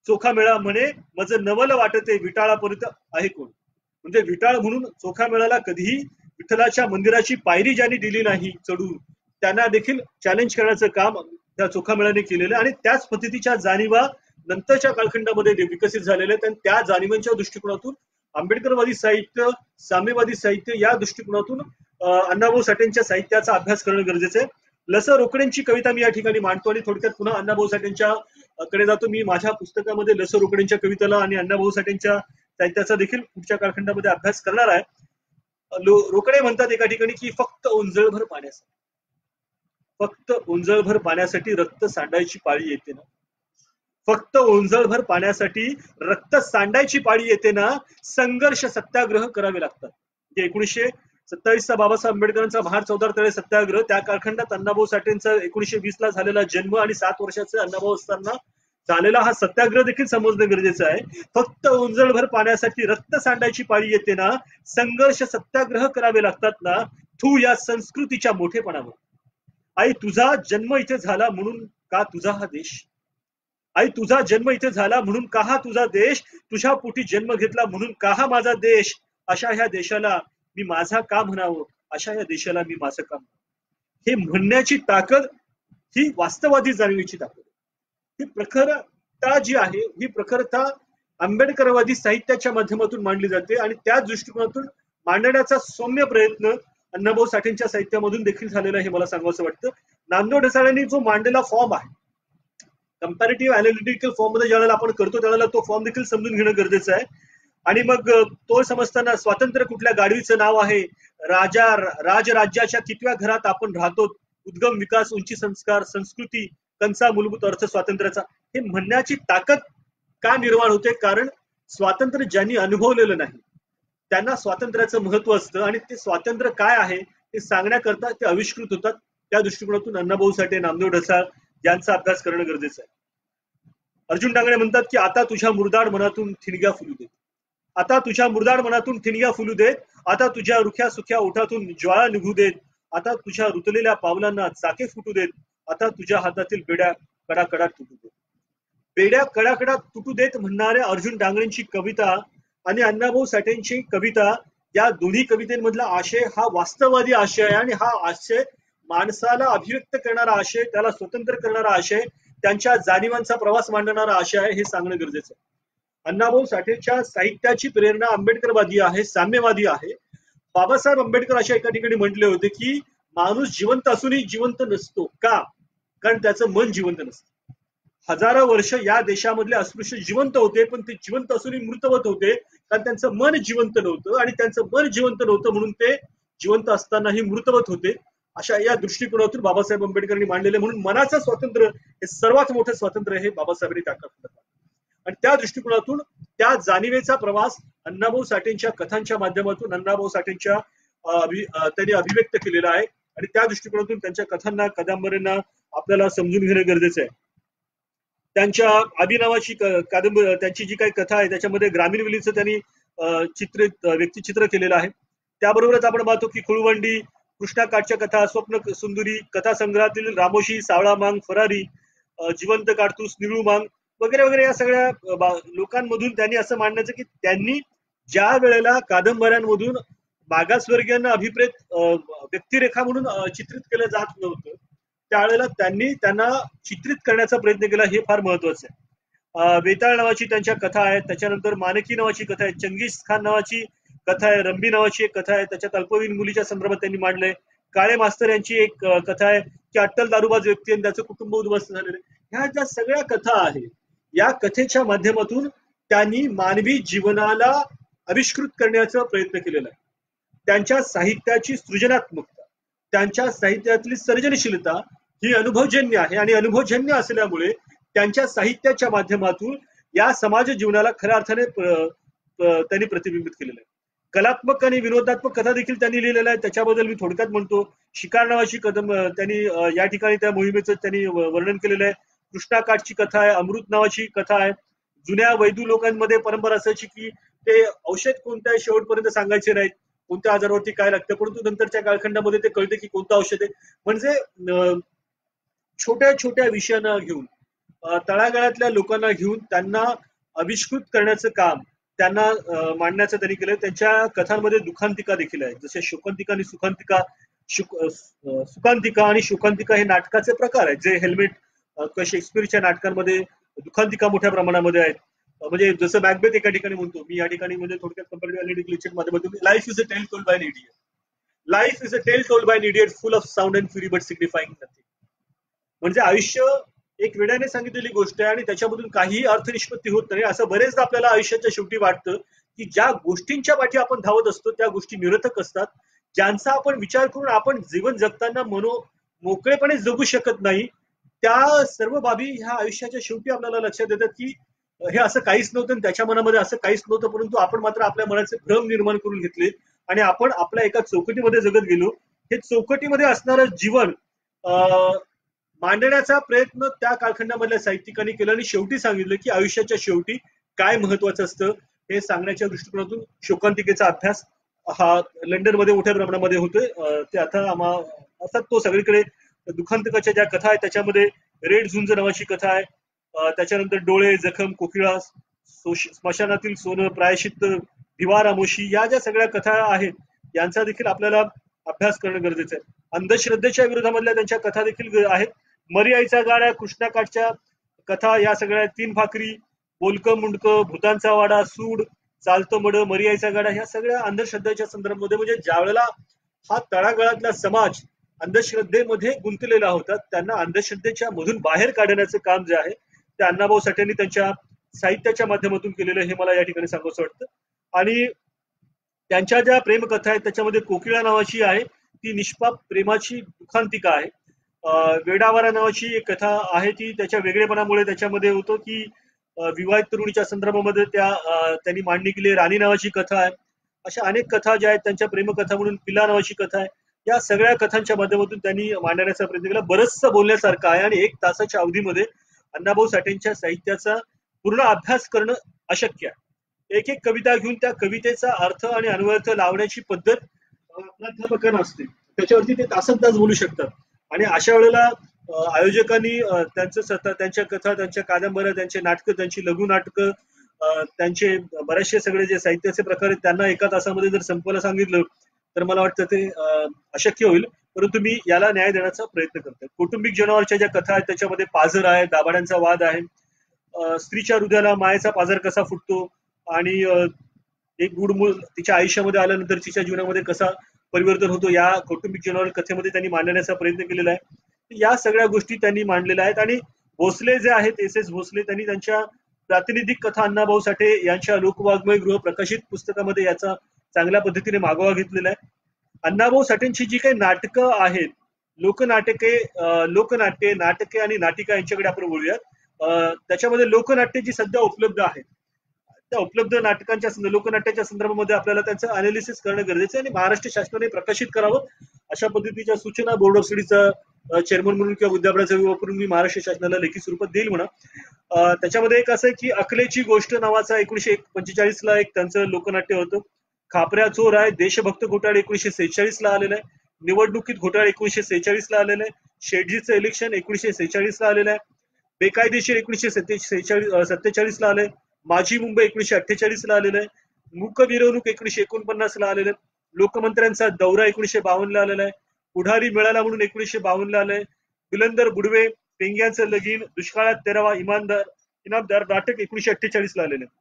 चोखा मेळा म्हणे मज नवल वाटते विटाळापर्यंत आहे कोण. म्हणजे विटाळ म्हणून चोखा मेळाला कधीही विठ्ठलाच्या मंदिराची पायरी ज्यांनी दिली नाही चढून, त्यांना देखील चॅलेंज करण्याचं काम त्या चोखा मेळाने केलेलं, आणि त्याच पद्धतीच्या जाणीवा नंतरच्या कालखंडामध्ये विकसित झालेल्या आहेत. आणि त्या जाणीवांच्या दृष्टिकोनातून आंबेडकरवादी साहित्य, साम्यवादी साहित्य या दृष्टिकोनातून अण्णाभाऊ साठेंच्या साहित्याचा अभ्यास करणं गरजेचं आहे. लस रोकडेंची कविता मी या ठिकाणी मांडतो आणि थोडक्यात पुन्हा अण्णाभाऊ साठेंच्या कडे जातो. मी माझ्या पुस्तकामध्ये लस रोकडेंच्या कवितेला आणि अण्णाभाऊ साठेंच्या साहित्याचा देखील पुढच्या कालखंडामध्ये अभ्यास करणार आहे. रोकडे म्हणतात एका ठिकाणी की फक्त ओंजळभर पाण्यासाठी, फक्त ओंजळभर पाण्यासाठी रक्त सांडायची पाळी येते ना, फक्त ओंजळभर पाण्यासाठी रक्त सांडायची पाळी येते ना, संघर्ष सत्याग्रह करावे लागतात. 1927चा बाबासाहेब आंबेडकरांचा महाड चौदार तळे सत्याग्रह, त्या कालखंडात अण्णाभाऊ साठेंचा 1920ला झालेला जन्म आणि 7 वर्षाचे अण्णाभाऊ असताना झालेला हा सत्याग्रह देखील समजणं गरजेचं आहे. फक्त ओंजळभर पाण्यासाठी रक्त सांडायची पाळी येते ना, संघर्ष सत्याग्रह करावे लागतात ना, तू या संस्कृतीच्या मोठेपणावर. आई तुझा जन्म इथे झाला म्हणून का तुझा हा देश, आई तुझा जन्म इथे झाला म्हणून का हा तुझा देश, तुझ्या पोटी जन्म घेतला म्हणून का हा माझा देश, अशा ह्या देशाला मी माझा का म्हणावं, अशा या देशाला मी माझं का म्हणावं. हे म्हणण्याची ताकद ही वास्तववादी जाणीवेची ताकद, ही प्रखरता जी आहे, ही प्रखरता आंबेडकरवादी साहित्याच्या माध्यमातून मांडली जाते आणि त्या दृष्टिकोनातून मांडण्याचा सौम्य प्रयत्न अण्णाभाऊ साठेंच्या साहित्यामधून देखील झालेला हे मला सांगावंसं वाटतं. नामदेव ढसाळ्यांनी जो मांडलेला फॉर्म आहे, कंपॅरेटिव्ह अनालिटिकल फॉर्म मध्ये ज्यावेळेला आपण करतो त्यावेळेला तो फॉर्म देखील समजून घेणं गरजेचं आहे. आणि मग तो समजताना स्वातंत्र्य कुठल्या गाडवीचं नाव आहे, राजराज्याच्या कितव्या घरात आपण राहतो, उद्गम विकास उंची संस्कार संस्कृती कंचा मूलभूत अर्थ स्वातंत्र्याचा, हे म्हणण्याची ताकद का निर्माण होते, कारण स्वातंत्र्य ज्यांनी अनुभवलेलं नाही त्यांना स्वातंत्र्याचं महत्व असतं आणि ते स्वातंत्र्य काय आहे ते सांगण्याकरता ते आविष्कृत होतात. त्या दृष्टिकोनातून अण्णाभाऊ साठे, नामदेव ढसाळ यांचा अभ्यास करणं गरजेचं आहे. अर्जुन डांगणे म्हणतात की आता तुझ्या मुरदाड मनातून ठिणग्या फुलू देत, आता तुझ्या मुरदाड मनातून ठिणग्या फुलू देत, आता तुझ्या रुख्या सुख्या ओठातून ज्वाळा निघू देत, आता तुझ्या रुतलेल्या पावलांना चाके फुटू देत, आता तुझ्या हातातील बेड्या कडाकडा तुटू देत. बेड्या कडाकडा तुटू देत म्हणणाऱ्या अर्जुन डांगणेंची कविता आणि अण्णाभाऊ साठेंची कविता, या दोन्ही कवितेमधला आशय हा वास्तववादी आशय आहे आणि हा आशय माणसाला अभिव्यक्त करणारा आशय, त्याला स्वतंत्र करणारा आशय, त्यांच्या जाणीवांचा प्रवास मांडणारा आशय आहे, हे सांगणं गरजेचं आहे. अण्णाभाऊ साठेच्या साहित्याची प्रेरणा आंबेडकरवादी आहे, साम्यवादी आहे. बाबासाहेब आंबेडकर अशा एका ठिकाणी म्हटले होते की माणूस जिवंत असूनही जिवंत नसतो का, कारण त्याचं मन जिवंत नसतं. हजारो वर्ष या देशामधले अस्पृश्य जिवंत होते, पण ते जिवंत असूनही मृतवत होते कारण त्यांचं मन जिवंत नव्हतं, आणि त्यांचं मन जिवंत नव्हतं म्हणून ते जिवंत असतानाही मृतवत होते. अशा या दृष्टिकोनातून बाबासाहेब आंबेडकरांनी मांडलेले, म्हणून मनाचं स्वातंत्र्य हे सर्वात मोठं स्वातंत्र्य हे बाबासाहेबांनी ताकद, आणि त्या दृष्टिकोनातून त्या जाणीवेचा प्रवास अण्णाभाऊ साठेंच्या कथांच्या माध्यमातून अण्णाभाऊ साठेंच्या त्यांनी अभिव्यक्त केलेला आहे. आणि त्या दृष्टिकोनातून त्यांच्या कथांना, कादंबऱ्यांना आपल्याला समजून घेणं गरजेचं आहे. त्यांच्या आबी नावाची कादंबरी, त्यांची जी काही कथा आहे त्याच्यामध्ये ग्रामीण विलीचं त्यांनी व्यक्तिचित्र केलेलं आहे. त्याबरोबरच आपण पाहतो की खुळवंडी, कृष्णाकाठच्या कथा, स्वप्न सुंदरी, कथा संग्रहातील रामोशी, सावळा मांग, फरारी, जिवंत काडतूस, निळू मांग वगैरे वगैरे, या सगळ्या लोकांमधून त्यांनी असं मांडण्याचं की त्यांनी ज्या वेळेला कादंबऱ्यांमधून मागासवर्गीयांना अभिप्रेत व्यक्तिरेखा म्हणून चित्रित केलं जात नव्हतं, त्यावेळेला त्यांनी त्यांना चित्रित करण्याचा प्रयत्न केला, हे फार महत्वाचं आहे. वेताळ नावाची त्यांच्या कथा आहे, त्याच्यानंतर मानकी नावाची कथा आहे, चंगीज खान नावाची कथा आहे, रंबी नावाची एक कथा आहे, त्याच्यात अल्पवयीन मुलीच्या संदर्भात त्यांनी मांडलंय. काळे मास्तर यांची एक कथा आहे की अट्टल दारूबाज व्यक्ती आणि त्याचं कुटुंब उद्ध्वस्त झालेलं. ह्या ज्या सगळ्या कथा आहेत, या कथेच्या माध्यमातून त्यांनी मानवी जीवनाला आविष्कृत करण्याचा प्रयत्न केलेला आहे. त्यांच्या साहित्याची सृजनात्मकता, त्यांच्या साहित्यातली सर्जनशीलता ही अनुभवजन्य आहे, आणि अनुभवजन्य असल्यामुळे त्यांच्या साहित्याच्या माध्यमातून या समाज जीवनाला खऱ्या अर्थाने त्यांनी प्रतिबिंबित केलेलं आहे. कलात्मक आणि विनोदात्मक कथा देखील त्यांनी लिहिलेल्या आहेत, त्याच्याबद्दल मी थोडक्यात म्हणतो. शिकार नावाची कदम त्यांनी या ठिकाणी त्या मोहिमेचं त्यांनी वर्णन केलेलं आहे. कृष्णाकाठची कथा आहे, अमृत नावाची कथा आहे. जुन्या वैदू लोकांमध्ये परंपरा असायची की ते औषध कोणत्या आहे शेवटपर्यंत सांगायचे नाहीत, कोणत्या आजारावरती काय लागतं, परंतु नंतरच्या कालखंडामध्ये ते कळते की कोणतं औषध आहे. म्हणजे छोट्या छोट्या विषयांना घेऊन तळागाळातल्या लोकांना घेऊन त्यांना आविष्कृत करण्याचं काम त्यांना मांडण्याचं त्यांनी केलं. त्यांच्या कथांमध्ये दुखांतिका देखील आहे, जसे शोकांतिका आणि सुखांतिका. सुखांतिका आणि शोकांतिका हे नाटकाचे प्रकार आहेत, जे हेल्मेट शेक्सपियरच्या नाटकांमध्ये दुखांतिका मोठ्या प्रमाणामध्ये आहेत. म्हणजे जसं मॅकबेथ एका ठिकाणी म्हणतो, मी या ठिकाणी म्हणजे थोडक्यात कंपॅरेटिव्ह माध्यमातून, life is a tale told by an idiot. Life is a tale told by an idiot full of sound and fury but signifying nothing. म्हणजे आयुष्य एक वेड्याने सांगितलेली गोष्ट आहे आणि त्याच्यामधून काही अर्थ निष्पत्ती होत नाही. असं बरेचदा आपल्याला आयुष्याच्या शेवटी वाटतं की ज्या गोष्टींच्या पाठी आपण धावत असतो त्या गोष्टी निरर्थक असतात, ज्यांचा आपण विचार करून आपण जीवन जगताना मोकळेपणे जगू शकत नाही. त्या सर्व बाबी ह्या आयुष्याच्या शेवटी आपल्याला लक्षात येतात की हे असं काहीच नव्हतं आणि त्याच्या मनामध्ये असं काहीच नव्हतं, परंतु आपण मात्र आपल्या मनाचे भ्रम निर्माण करून घेतले आणि आपण आपल्या एका चौकटीमध्ये जगत गेलो. हे चौकटीमध्ये असणारं जीवन मांडण्याचा प्रयत्न त्या कालखंडामधल्या साहित्यिकांनी केला आणि शेवटी सांगितलं की आयुष्याच्या शेवटी काय महत्वाचं असतं हे सांगण्याच्या दृष्टिकोनातून शोकांतिकेचा अभ्यास हा लंडनमध्ये मोठ्या प्रमाणामध्ये होतोय. ते आता तो सगळीकडे. दुखांतिकाच्या ज्या कथा आहेत त्याच्यामध्ये रेड झुंज नावाची कथा आहे, त्याच्यानंतर डोळे, जखम, कोकिळा, स्मशानातील सोनं, प्रायश्चित्त, दिवा रामोशी, या ज्या सगळ्या कथा आहेत यांचा देखील आपल्याला अभ्यास करणं गरजेचं आहे. अंधश्रद्धेच्या विरोधामधल्या त्यांच्या कथा देखील आहेत. मरी आईचा गाडा, कृष्णाकाठच्या कथा, या सगळ्या, तीन भाकरी, बोलकं मुंडकं, भूतांचा वाडा, सूड, चालतं मड, मरी आईचा गाडा, ह्या सगळ्या अंधश्रद्धेच्या संदर्भामध्ये, म्हणजे ज्या वेळेला हा तळागाळातला समाज अंधश्रद्धेमध्ये गुंतलेला होता त्यांना अंधश्रद्धेच्या मधून बाहेर काढण्याचं काम जे आहे ते अण्णाभाऊ साठेंनी त्यांच्या साहित्याच्या माध्यमातून केलेलं हे मला या ठिकाणी सांगावंसं वाटतं. आणि त्यांच्या ज्या प्रेमकथा आहेत त्याच्यामध्ये कोकिळा नावाची आहे, ती निष्पाप प्रेमाची दुखांतिका आहे. वेडावारा नावाची एक कथा आहे, ती त्याच्या वेगळेपणामुळे त्याच्यामध्ये होतं की विवाहित तरुणीच्या संदर्भामध्ये त्यांनी मांडणी केली. राणी नावाची कथा आहे. अशा अनेक कथा ज्या आहेत त्यांच्या प्रेमकथा म्हणून पिला नावाची कथा आहे. या सगळ्या कथांच्या माध्यमातून त्यांनी मांडण्याचा प्रयत्न केला. बरंचसं बोलण्यासारखं आहे आणि 1 तासाच्या अवधीमध्ये अण्णाभाऊ साठेंच्या साहित्याचा पूर्ण अभ्यास करणं अशक्य आहे. एक एक कविता घेऊन त्या कवितेचा अर्थ आणि अन्वयर्थ लावण्याची पद्धत प्राध्यापकांना असते, त्याच्यावरती ते तासन तास बोलू शकतात. आणि अशा वेळेला आयोजकांनी त्यांच्या कथा, त्यांच्या कादंबऱ्या, त्यांचे नाटकं, त्यांची लघु नाटकं, त्यांचे बरेचसे सगळे जे साहित्याचे प्रकार आहेत त्यांना 1 तासामध्ये जर संपवायला सांगितलं तर मला वाटतं ते अशक्य होईल. परंतु मी याला न्याय देण्याचा प्रयत्न करतो. कौटुंबिक जनावरच्या ज्या कथा आहेत त्याच्यामध्ये पाझर आहे, दाभाड्यांचा वाद आहे, स्त्रीच्या हृदयाला मायेचा पाझर कसा फुटतो आणि एक गुड मूल तिच्या आयुष्यामध्ये आल्यानंतर तिच्या जीवनामध्ये कसा परिवर्तन होतो, या कौटुंबिक जनावर कथेमध्ये त्यांनी मांडण्याचा प्रयत्न केलेला आहे. या सगळ्या गोष्टी त्यांनी मांडलेल्या आहेत. आणि भोसले जे आहेत, एस भोसले, त्यांनी त्यांच्या प्रातिनिधिक कथा अण्णाभाऊ साठे यांच्या लोकवाङ्मय गृह प्रकाशित पुस्तकामध्ये याचा चांगल्या पद्धतीने मागोवा घेतलेला आहे. अण्णाभाऊ साठेंची जी काही नाटकं आहेत, लोकनाट्ये, नाटके आणि नाटिका यांच्याकडे आपण बोलूयात. त्याच्यामध्ये लोकनाट्य जी सध्या उपलब्ध आहेत त्या उपलब्ध नाटकांच्या लोकनाट्याच्या संदर्भामध्ये आपल्याला त्यांचं अनालिसिस करणं गरजेचं आहे आणि महाराष्ट्र शासनाने प्रकाशित करावं अशा पद्धतीच्या सूचना बोर्ड ऑफ स्टडीचा चेअरमन म्हणून किंवा विद्यापीठाचा विभाग करून मी महाराष्ट्र शासनाला लेखी स्वरूपात देईल म्हणा. त्याच्यामध्ये एक असं आहे की अकलेची गोष्ट नावाचा 1945 ला एक त्यांचं लोकनाट्य होतं. खापऱ्या चोर आहे, देशभक्त घोटाळे 1946 ला आलेला आहे, निवडणुकीत घोटाळे 1946 ला आलेलं आहे, शेडजीचं इलेक्शन 1946 ला आलेलं आहे, बेकायदेशीर 1947 ला आलंय, माझी मुंबई 1948 ला आलेलं आहे, मूक मिरवणूक 1949 ला आलेलं आहे, लोकमंत्र्यांचा दौरा 1952 ला आलेला आहे, पुढारी मिळाला म्हणून 1952 ला आलंय, बुलंदर बुडवे, पेंग्यांचं लगीन, दुष्काळात 13वा इनामदार नाटक 1948 ला आलेलं आहे.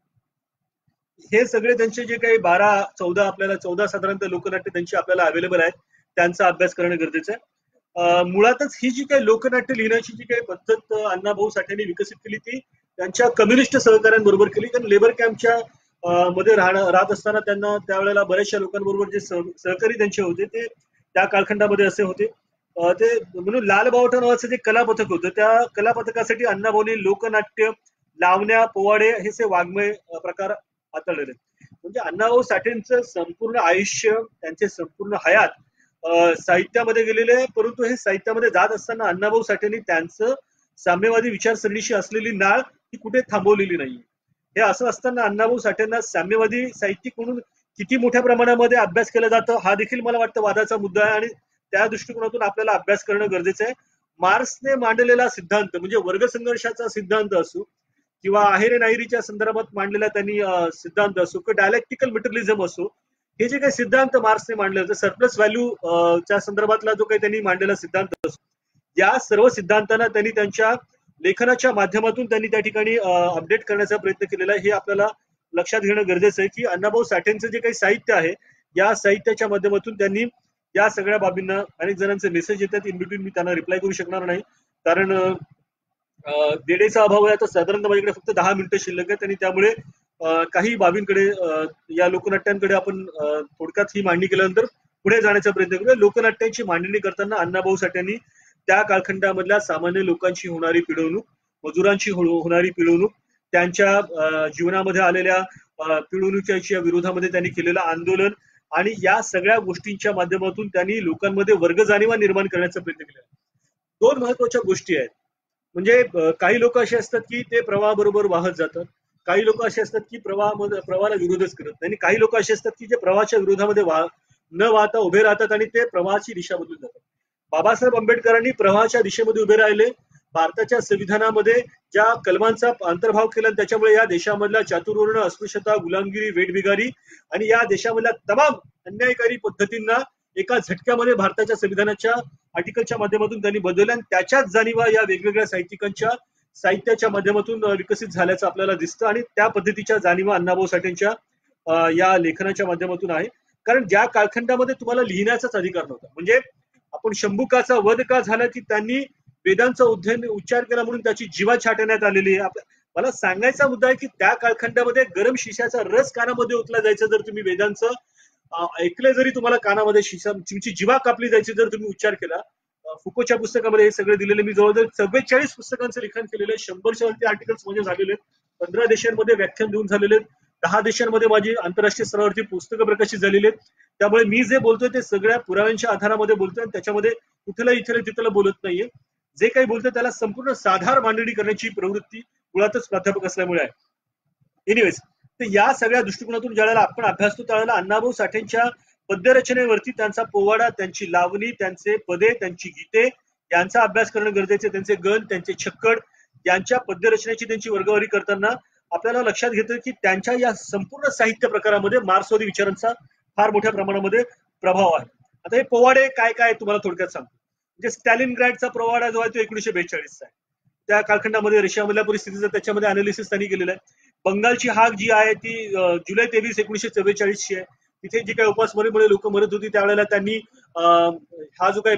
हे सगळे त्यांचे जे काही 12-14 आपल्याला 14 साधारणतः लोकनाट्य त्यांची आपल्याला अवेलेबल आहेत, त्यांचा अभ्यास करणं गरजेचं आहे. मुळातच ही जी काही लोकनाट्य लिहिण्याची जी काही पद्धत अण्णाभाऊ साठेंनी विकसित केली ती त्यांच्या कम्युनिस्ट सहकाऱ्यांबरोबर केली. कारण लेबर कॅम्पच्या मध्ये राहत असताना त्यांना त्यावेळेला बऱ्याचशा लोकांबरोबर जे सहकारी त्यांचे होते ते त्या कालखंडामध्ये असे होते. ते म्हणून लाल बावटा नावाचं जे कलापथक होतं त्या कलापथकासाठी अण्णाभाऊंनी लोकनाट्य, लावण्या, पोवाडे हे वाङ्मय प्रकार हाताळलेले. म्हणजे अण्णाभाऊ साठेंचं संपूर्ण आयुष्य, त्यांचे संपूर्ण हयात साहित्यामध्ये गेलेले आहे. परंतु हे साहित्यामध्ये जात असताना अण्णाभाऊ साठेंनी त्यांचं साम्यवादी विचारसरणीशी असलेली नाळ ही कुठे थांबवलेली नाही. हे असं असताना अण्णाभाऊ साठेंना साम्यवादी साहित्यिक म्हणून किती मोठ्या प्रमाणामध्ये अभ्यास केला जातं हा देखील मला वाटतं वादाचा मुद्दा आहे, आणि त्या दृष्टिकोनातून आपल्याला अभ्यास करणं गरजेचं आहे. मार्क्सने मांडलेला सिद्धांत म्हणजे वर्गसंघर्षाचा सिद्धांत असो किंवा आहेरे नाहिरीच्या संदर्भात मांडलेला त्यांनी सिद्धांत असो किंवा डायलेक्टिकल मटेरियलिझम असो, हे जे काही सिद्धांत मार्क्सने मांडले होते, सरप्लस व्हॅल्यू च्या संदर्भातला जो काही त्यांनी मांडलेला सिद्धांत असो, या सर्व सिद्धांतांना त्यांनी त्यांच्या लेखनाच्या माध्यमातून त्यांनी त्या ठिकाणी अपडेट करण्याचा प्रयत्न केलेला आहे. हे आपल्याला लक्षात घेणं गरजेचं आहे की अण्णाभाऊ साठेंचं जे काही साहित्य आहे, या साहित्याच्या माध्यमातून त्यांनी या सगळ्या बाबींना, अनेक जणांचे मेसेज येतात इन बिटवीन, मी त्यांना रिप्लाय करू शकणार नाही कारण वेळेचा अभाव आहे. आता साधारणतः माझ्याकडे फक्त 10 मिनिटं शिल्लक आहेत आणि त्यामुळे काही बाबींकडे, या लोकनाट्यांकडे आपण थोडक्यात ही मांडणी केल्यानंतर पुढे जाण्याचा प्रयत्न करूया. लोकनाट्यांची मांडणी करताना अण्णाभाऊ साठेंनी त्या कालखंडामधल्या सामान्य लोकांची होणारी पिळवणूक, मजुरांची होणारी पिळवणूक, त्यांच्या जीवनामध्ये आलेल्या पिळवणुकीच्या विरोधामध्ये त्यांनी केलेलं आंदोलन आणि या सगळ्या गोष्टींच्या माध्यमातून त्यांनी लोकांमध्ये वर्ग जाणीवा निर्माण करण्याचा प्रयत्न केला. दोन महत्वाच्या गोष्टी आहेत. म्हणजे काही लोक असे असतात की ते प्रवाहाबरोबर वाहत जातात, काही लोक असे असतात की प्रवाहाला विरोधच करत नाही, आणि काही लोक असे असतात की जे प्रवाहाच्या विरोधामध्ये न वाहता उभे राहतात आणि ते प्रवाहाची दिशा बदलून जातात. बाबासाहेब आंबेडकरांनी प्रवाहाच्या दिशेमध्ये उभे राहिले. भारताच्या संविधानामध्ये ज्या कलमांचा अंतर्भाव केला त्याच्यामुळे या देशामधल्या चातुर्वर्ण, अस्पृश्यता, गुलामगिरी, वेठबिगारी आणि या देशामधल्या तमाम अन्यायकारी पद्धतींना एका झटक्यामध्ये भारताच्या संविधानाच्या आर्टिकलच्या माध्यमातून त्यांनी बदलल्या आणि त्याच्याच जाणीवा या वेगवेगळ्या साहित्यिकांच्या साहित्याच्या माध्यमातून विकसित झाल्याचं आपल्याला दिसतं आणि त्या पद्धतीच्या जाणीवा अण्णाभाऊ साठेंच्या या लेखनाच्या माध्यमातून आहे. कारण ज्या कालखंडामध्ये तुम्हाला लिहिण्याचाच अधिकार नव्हता, म्हणजे आपण शंभुकाचा वध का झाला की त्यांनी वेदांचा उच्चार केला म्हणून त्याची जीवा छाटण्यात आलेली आहे. मला सांगायचा मुद्दा आहे की त्या कालखंडामध्ये गरम शिशाचा रस कानामध्ये ओतला जायचा जर तुम्ही वेदांचं ऐकलं, जरी तुम्हाला कानामध्ये तुमची जीवा कापली जायची जर तुम्ही उच्चार केला. फुकोच्या पुस्तकामध्ये हे सगळे दिलेले, मी जवळजवळ 44 पुस्तकांचं लिखाण केलेलं आहे, 100च्या वरती आर्टिकल्स म्हणजे झालेले आहेत, 15 देशांमध्ये व्याख्यान देऊन झालेले आहेत, 10 देशांमध्ये माझी आंतरराष्ट्रीय स्तरावरती पुस्तकं प्रकाशित झालेली आहेत. त्यामुळे मी जे बोलतोय ते सगळ्या पुराव्यांच्या आधारामध्ये बोलतोय आणि त्याच्यामध्ये कुठलं इथलं तिथलं बोलत नाहीये. जे काही बोलतोय त्याला संपूर्ण साधार मांडणी करण्याची प्रवृत्ती मुळातच प्राध्यापक असल्यामुळे आहे. एनिवेज, तर या सगळ्या दृष्टिकोनातून ज्यावेळेला आपण अभ्यासतो त्यावेळेला अण्णाभाऊ साठेंच्या पद्यरचनेवरती त्यांचा पोवाडा, त्यांची लावणी, त्यांचे पदे, त्यांची गीते यांचा अभ्यास करणं गरजेचे. त्यांचे गण, त्यांचे छक्कड यांच्या पद्यरचनेची त्यांची वर्गवारी करताना आपल्याला लक्षात घेतं की त्यांच्या या संपूर्ण साहित्य प्रकारामध्ये मार्क्सवादी विचारांचा फार मोठ्या प्रमाणामध्ये प्रभाव आहे. आता हे पोवाडे काय काय तुम्हाला थोडक्यात सांगतो. म्हणजे स्टॅलिनग्रॅडचा पोवाडा जो आहे तो 1942चा आहे. त्या कालखंडामध्ये रशियामधल्या परिस्थितीचं त्याच्यामध्ये अनालिसिस त्यांनी केलेलं आहे. बंगालची हाक जी आहे ती जुलै 23, 1944 ची आहे. तिथे जी काही उपासमारीमुळे लोक मरत होती त्यावेळेला त्यांनी हा जो काही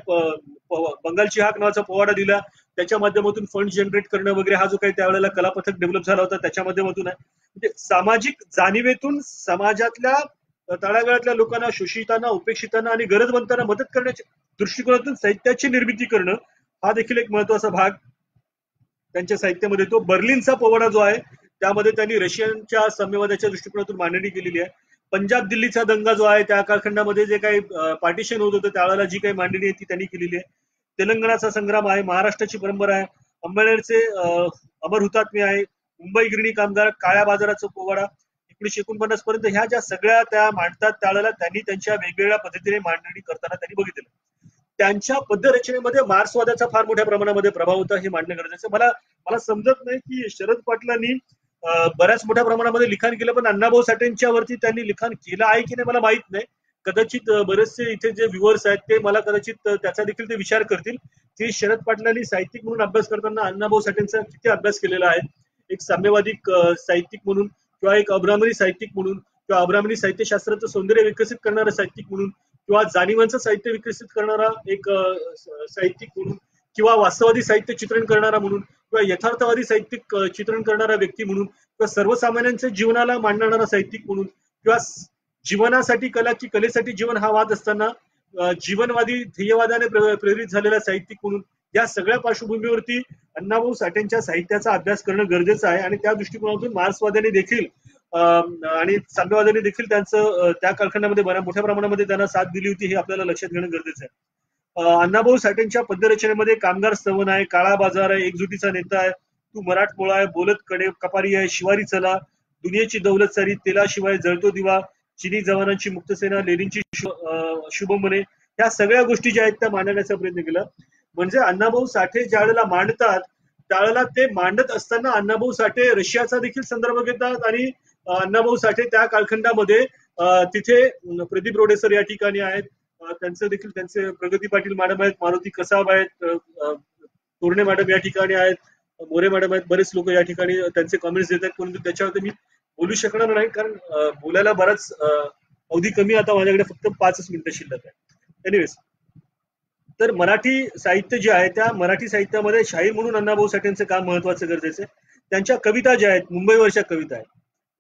बंगालची हाक नावाचा पोवाडा दिला, त्याच्या माध्यमातून फंड जनरेट करणं वगैरे हा जो काही त्यावेळेला कलापथक डेव्हलप झाला होता त्याच्या माध्यमातून आहे. म्हणजे सामाजिक जाणीवेतून समाजातल्या तळागाळातल्या लोकांना, शोषितांना, उपेक्षितांना आणि गरजवंतांना मदत करण्याच्या दृष्टिकोनातून साहित्याची निर्मिती करणं हा देखील एक महत्वाचा भाग त्यांच्या साहित्यामध्ये. तो बर्लिनचा पोवाडा जो आहे त्यामध्ये त्यांनी रशियनच्या साम्यवादाच्या दृष्टिकोनातून मांडणी केलेली आहे. पंजाब दिल्लीचा दंगा जो आहे त्या कालखंडामध्ये जे काही पार्टिशन होत होतं त्यावेळेला जी काही मांडणी आहे ती त्यांनी केलेली आहे. तेलंगणाचा संग्राम आहे, महाराष्ट्राची परंपरा आहे, अंबेडकरचे अमर हुतात्मे आहे, मुंबई गिरणी कामगार, काळ्या बाजाराचा पोवाडा 1949 पर्यंत, ह्या ज्या सगळ्या त्या मांडतात त्यावेळेला त्यांनी त्यांच्या वेगवेगळ्या पद्धतीने मांडणी करताना त्यांनी बघितलं. त्यांच्या पद्यरचनेमध्ये मार्क्सवादाचा फार मोठ्या प्रमाणामध्ये प्रभाव होता, हे मांडणं गरजेचं. मला समजत नाही की शरद पाटलांनी बऱ्याच मोठ्या प्रमाणामध्ये लिखाण केलं, पण अण्णाभाऊ साठेंच्या वरती त्यांनी लिखाण केलं आहे की नाही मला माहित नाही. कदाचित बरेचसे इथे जे व्ह्युअर्स आहेत ते मला कदाचित त्याचा देखील ते विचार करतील की शरद पाटलांनी साहित्यिक म्हणून अभ्यास करताना अण्णाभाऊ साठेंचा किती अभ्यास केलेला आहे, एक साम्यवादी साहित्यिक म्हणून किंवा एक अब्राह्मणी साहित्यिक म्हणून किंवा अब्राह्मणी साहित्यशास्त्राचं सौंदर्य विकसित करणारा साहित्यिक म्हणून किंवा जाणीवांचं साहित्य विकसित करणारा एक साहित्यिक म्हणून किंवा वास्तववादी साहित्य चित्रण करणारा म्हणून किंवा यथार्थवादी साहित्यिक चित्रण करणारा व्यक्ती म्हणून किंवा सर्वसामान्यांच्या जीवनाला मांडणारा साहित्यिक म्हणून किंवा जीवनासाठी कला की कलेसाठी जीवन हा वाद असताना जीवनवादी ध्येयवादाने प्रेरित झालेला साहित्यिक म्हणून या सगळ्या पार्श्वभूमीवरती अण्णाभाऊ साठेंच्या साहित्याचा अभ्यास करणं गरजेचं आहे. आणि त्या दृष्टिकोनातून मार्क्सवाद्यांनी देखील आणि साम्यवादांनी देखील त्यांचं त्या कालखंडामध्ये मोठ्या प्रमाणामध्ये त्यांना साथ दिली होती, हे आपल्याला लक्षात घेणं गरजेचं आहे. अण्णाभाऊ साठेंच्या पद्यरचनेमध्ये कामगार स्तवन आहे, काळा बाजार आहे, एकजुटीचा नेता आहे, तू मराठमोळा आहे, बोलत कडे कपारी आहे, शिवारी चला, दुनियेची दौलत सारी, तेलाशिवाय जळतो दिवा, चिनी जवानांची मुक्तसेना, लेनिनची शुभमने, ह्या सगळ्या गोष्टी ज्या आहेत त्या मांडण्याचा प्रयत्न केला. म्हणजे अण्णाभाऊ साठे ज्या वेळेला मांडतात त्यावेळेला ते मांडत असताना अण्णाभाऊ साठे रशियाचा देखील संदर्भ घेतात आणि अण्णाभाऊ साठे त्या कालखंडामध्ये तिथे प्रदीप रोडेसर या ठिकाणी आहेत, त्यांचं देखील त्यांचे प्रगती पाटील मॅडम आहेत, मारुती कसाब आहेत, तोरणे मॅडम या ठिकाणी आहेत, मोरे मॅडम आहेत, बरेच लोक या ठिकाणी त्यांचे कमेंट्स देत आहेत. परंतु त्याच्यावरती मी बोलू शकणार नाही कारण बोलायला बराच अवधी कमी, आता माझ्याकडे फक्त 5 मिनिटं शिल्लक आहे. एनिवेज, तर मराठी साहित्य जे आहे त्या मराठी साहित्यामध्ये शाहीर म्हणून अण्णाभाऊ साठेंचं काम महत्वाचं गरजेचं आहे. त्यांच्या कविता ज्या आहेत मुंबईवरच्या कविता आहेत,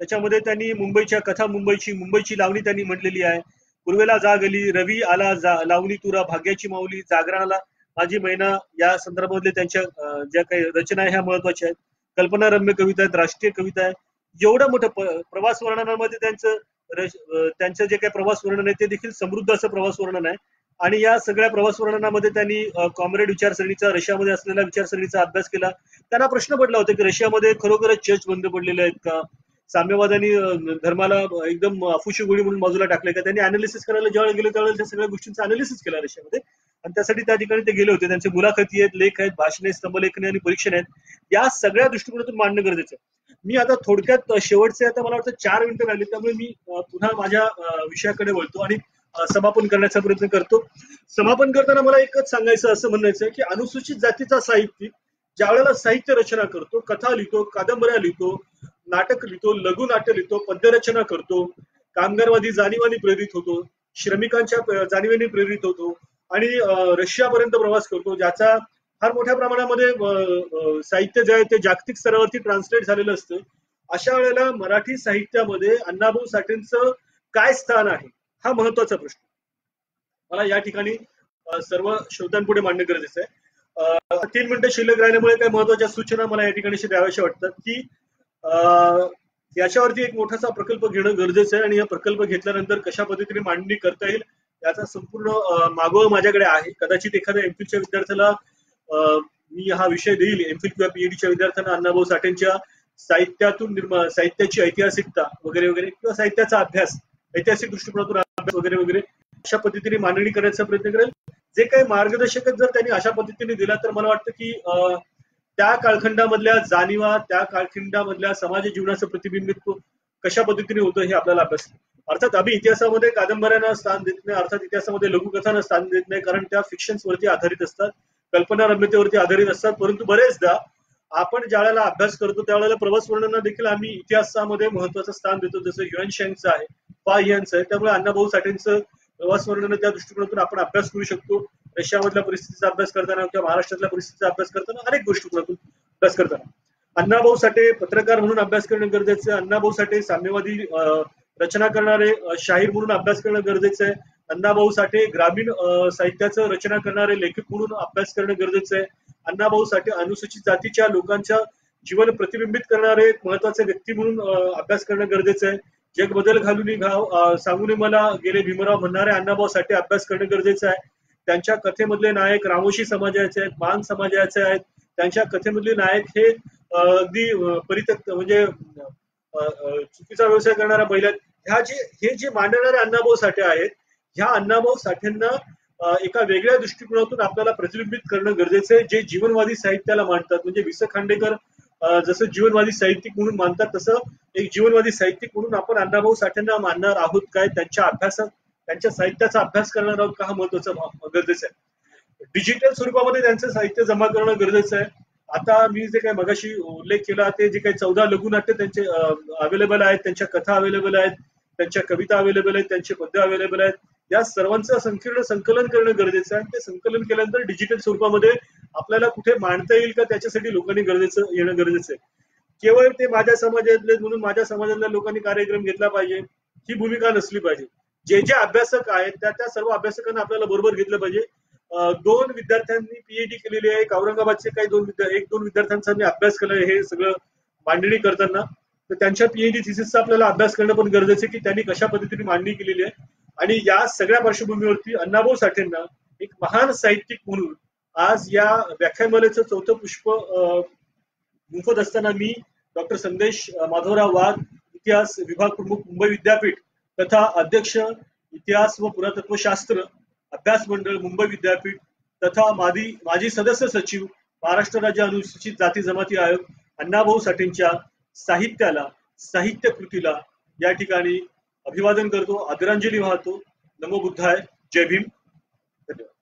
त्याच्यामध्ये त्यांनी मुंबईच्या कथा, मुंबईची लावणी त्यांनी म्हटलेली आहे. पूर्वेला जागली रवी आला लावणी तुरा, भाग्याची माऊली, जागरणाला माझी मैना, या संदर्भातले त्यांच्या ज्या काही रचना आहे ह्या महत्वाच्या आहेत. कल्पनारम्य कविता आहेत, राष्ट्रीय कविता आहे. एवढं मोठं प्रवास वर्णनामध्ये त्यांचं जे काही प्रवास वर्णन आहे ते देखील समृद्ध असं प्रवास वर्णन आहे. आणि या सगळ्या प्रवास वर्णनामध्ये त्यांनी कॉम्रेड विचारसरणीचा, रशियामध्ये असलेल्या विचारसरणीचा अभ्यास केला. त्यांना प्रश्न पडला होता की रशियामध्ये खरोखरच चर्च बंद पडलेले आहेत का, साम्यवादांनी धर्माला एकदम अफुशी गोळी म्हणून बाजूला टाकले का. त्यांनी अनालिसिस करायला ज्यावेळेला गेले त्यावेळेला त्या सगळ्या गोष्टींचा अनालिसिस केला रशियामध्ये, आणि त्यासाठी त्या ठिकाणी ते गेले होते. त्यांचे मुलाखती आहेत, लेख आहेत, भाषणे, स्तंभलेखने आणि परीक्षण आहेत. या सगळ्या दृष्टिकोनातून मांडणं गरजेचं आहे. मी आता थोडक्यात शेवटचे आता मला वाटतं 4 मिनिटं राहिले, त्यामुळे मी पुन्हा माझ्या विषयाकडे वळतो आणि समापन करण्याचा प्रयत्न करतो. समापन करताना मला एकच सांगायचं असं म्हणायचं आहे की अनुसूचित जातीचा साहित्यिक ज्या वेळेला साहित्य रचना करतो, कथा लिहितो, कादंबऱ्या लिहितो, नाटक लिहितो, लघुनाट्य लिहितो, पद्यरचना करतो, कामगारवादी जाणीवानी प्रेरित होतो, श्रमिकांच्या जाणीवेने प्रेरित होतो आणि रशियापर्यंत प्रवास करतो, ज्याचा फार मोठ्या प्रमाणामध्ये साहित्य जे आहे ते जागतिक स्तरावरती ट्रान्सलेट झालेलं असतं. अशा वेळेला मराठी साहित्यामध्ये अण्णाभाऊ साठेंचं काय स्थान आहे हा महत्वाचा प्रश्न मला या ठिकाणी सर्व श्रोत्यांपुढे मांडणं गरजेचं आहे. 3 मिनिटं शिल्लक राहिल्यामुळे काही महत्वाच्या सूचना मला या ठिकाणी द्याव्याशा वाटतात की याच्यावरती एक मोठासा प्रकल्प घेणं गरजेचं आहे आणि हा प्रकल्प घेतल्यानंतर कशा पद्धतीने मांडणी करता येईल याचा संपूर्ण मागोवा माझ्याकडे आहे. कदाचित एखाद्या एमफिलच्या विद्यार्थ्याला मी हा विषय देईल, एमफिल किंवा पीएचडीच्या विद्यार्थ्यांना अण्णाभाऊ साठेंच्या साहित्यातून साहित्याची ऐतिहासिकता वगैरे वगैरे किंवा साहित्याचा अभ्यास, ऐतिहासिक दृष्टिकोनातून अभ्यास वगैरे वगैरे अशा पद्धतीने मांडणी करण्याचा प्रयत्न करेल. जे काही मार्गदर्शक जर त्यांनी अशा पद्धतीने दिला तर मला वाटतं की त्या कालखंडामधल्या जाणीवा, त्या कालखंडामधल्या समाज जीवनाचं प्रतिबिंबित्व कशा पद्धतीने होतं हे आपल्याला अभ्यास. अर्थात आम्ही इतिहासामध्ये कादंबऱ्यांना स्थान देत नाही, अर्थात इतिहासामध्ये लघुकथांना स्थान देत नाही, कारण त्या फिक्शन्स वरती आधारित असतात, कल्पनारम्यतेवरती आधारित असतात. परंतु बरेचदा आपण ज्या वेळेला अभ्यास करतो त्यावेळेला प्रवास वर्णना देखील आम्ही इतिहासामध्ये महत्वाचं स्थान देतो, जसं युएन शेंगचं आहे, पा यांचं आहे. त्यामुळे अण्णाभाऊ साठेंचं प्रवास वर्णन त्या दृष्टिकोनातून आपण अभ्यास करू शकतो. रशियामधल्या परिस्थितीचा अभ्यास करताना किंवा महाराष्ट्रातल्या परिस्थितीचा अभ्यास करताना अनेक दृष्टिकोनातून अभ्यास करताना अण्णाभाऊ साठे पत्रकार म्हणून अभ्यास करणं गरजेचं आहे. अण्णाभाऊ साठे साम्यवादी रचना करणारे शाहीर म्हणून अभ्यास करणं गरजेचं आहे. अण्णाभाऊ साठे ग्रामीण साहित्याचं रचना करणारे लेखक म्हणून अभ्यास करणं गरजेचं आहे. अण्णाभाऊ साठे अनुसूचित जातीच्या लोकांच्या जीवन प्रतिबिंबित करणारे एक महत्वाचे व्यक्ती म्हणून अभ्यास करणं गरजेचं आहे. जग बदल घालून घाव सांगून मला गेले भीमराव म्हणणारे अण्णाभाऊ साठे अभ्यास करणं गरजेचं आहे. त्यांच्या कथेमधले नायक रामोशी समाजाचे आहेत, मान समाजाचे आहेत. त्यांच्या कथेमधले नायक हे अगदी परित्यक्त म्हणजे चुकीचा व्यवसाय करणारा महिला, हे जे मांडणारे अण्णाभाऊ साठे आहेत, ह्या अण्णाभाऊ साठेंना एका वेगळ्या दृष्टिकोनातून आपल्याला प्रतिबिंबित करणं गरजेचं आहे, जे जीवनवादी साहित्याला मांडतात. म्हणजे वि. स. खांडेकर जसं जीवनवादी साहित्यिक म्हणून मानतात, तसं एक जीवनवादी साहित्यिक म्हणून आपण अण्णाभाऊ साठेंना मानणार आहोत काय, त्यांच्या अभ्यासात त्यांच्या साहित्याचा अभ्यास करणार आहोत का, हा महत्वाचा गरजेचं आहे. डिजिटल स्वरूपामध्ये त्यांचं साहित्य जमा करणं गरजेचं आहे. आता मी जे काही मगाशी उल्लेख केला ते जे काही 14 लघुनाट्य त्यांचे अवेलेबल आहेत, त्यांच्या कथा अवेलेबल आहेत, त्यांच्या कविता अवेलेबल आहेत, त्यांचे पद्य अवेलेबल आहेत, या सर्वांचं संकीर्ण संकलन करणं गरजेचं आहे. ते संकलन केल्यानंतर डिजिटल स्वरूपामध्ये आपल्याला कुठे मांडता येईल का त्याच्यासाठी लोकांनी येणं गरजेचं आहे. केवळ ते माझ्या समाजातले म्हणून माझ्या समाजातल्या लोकांनी कार्यक्रम घेतला पाहिजे ही भूमिका नसली पाहिजे. जे जे अभ्यासक आहेत त्या सर्व अभ्यासकांना आपल्याला बरोबर घेतलं पाहिजे. 2 विद्यार्थ्यांनी पीएचडी केलेली आहे, औरंगाबादचे काही 2 विद्यार्थ्यांचा मी अभ्यास केला हे सगळं मांडणी करताना. तर त्यांच्या पीएचडी थिसिसचा आपल्याला अभ्यास करणं पण गरजेचं आहे की त्यांनी कशा पद्धतीने मांडणी केलेली आहे. आणि या सगळ्या पार्श्वभूमीवरती अण्णाभाऊ साठेंना एक महान साहित्यिक म्हणून आज या व्याख्यानमालेचं चौथं पुष्प गुंफत असताना मी डॉक्टर संदेश माधवराव वाघ, इतिहास विभाग प्रमुख, मुंबई विद्यापीठ तथा अध्यक्ष इतिहास व पुरातत्वशास्त्र अभ्यास मंडळ, मुंबई विद्यापीठ तथा माजी सदस्य सचिव, महाराष्ट्र राज्य अनुसूचित जाती जमाती आयोग, अण्णाभाऊ साठेंच्या साहित्याला, साहित्य कृतीला या ठिकाणी अभिवादन करतो, आदरांजली वाहतो. नमो बुद्धाय. जय भीम. धन्यवाद.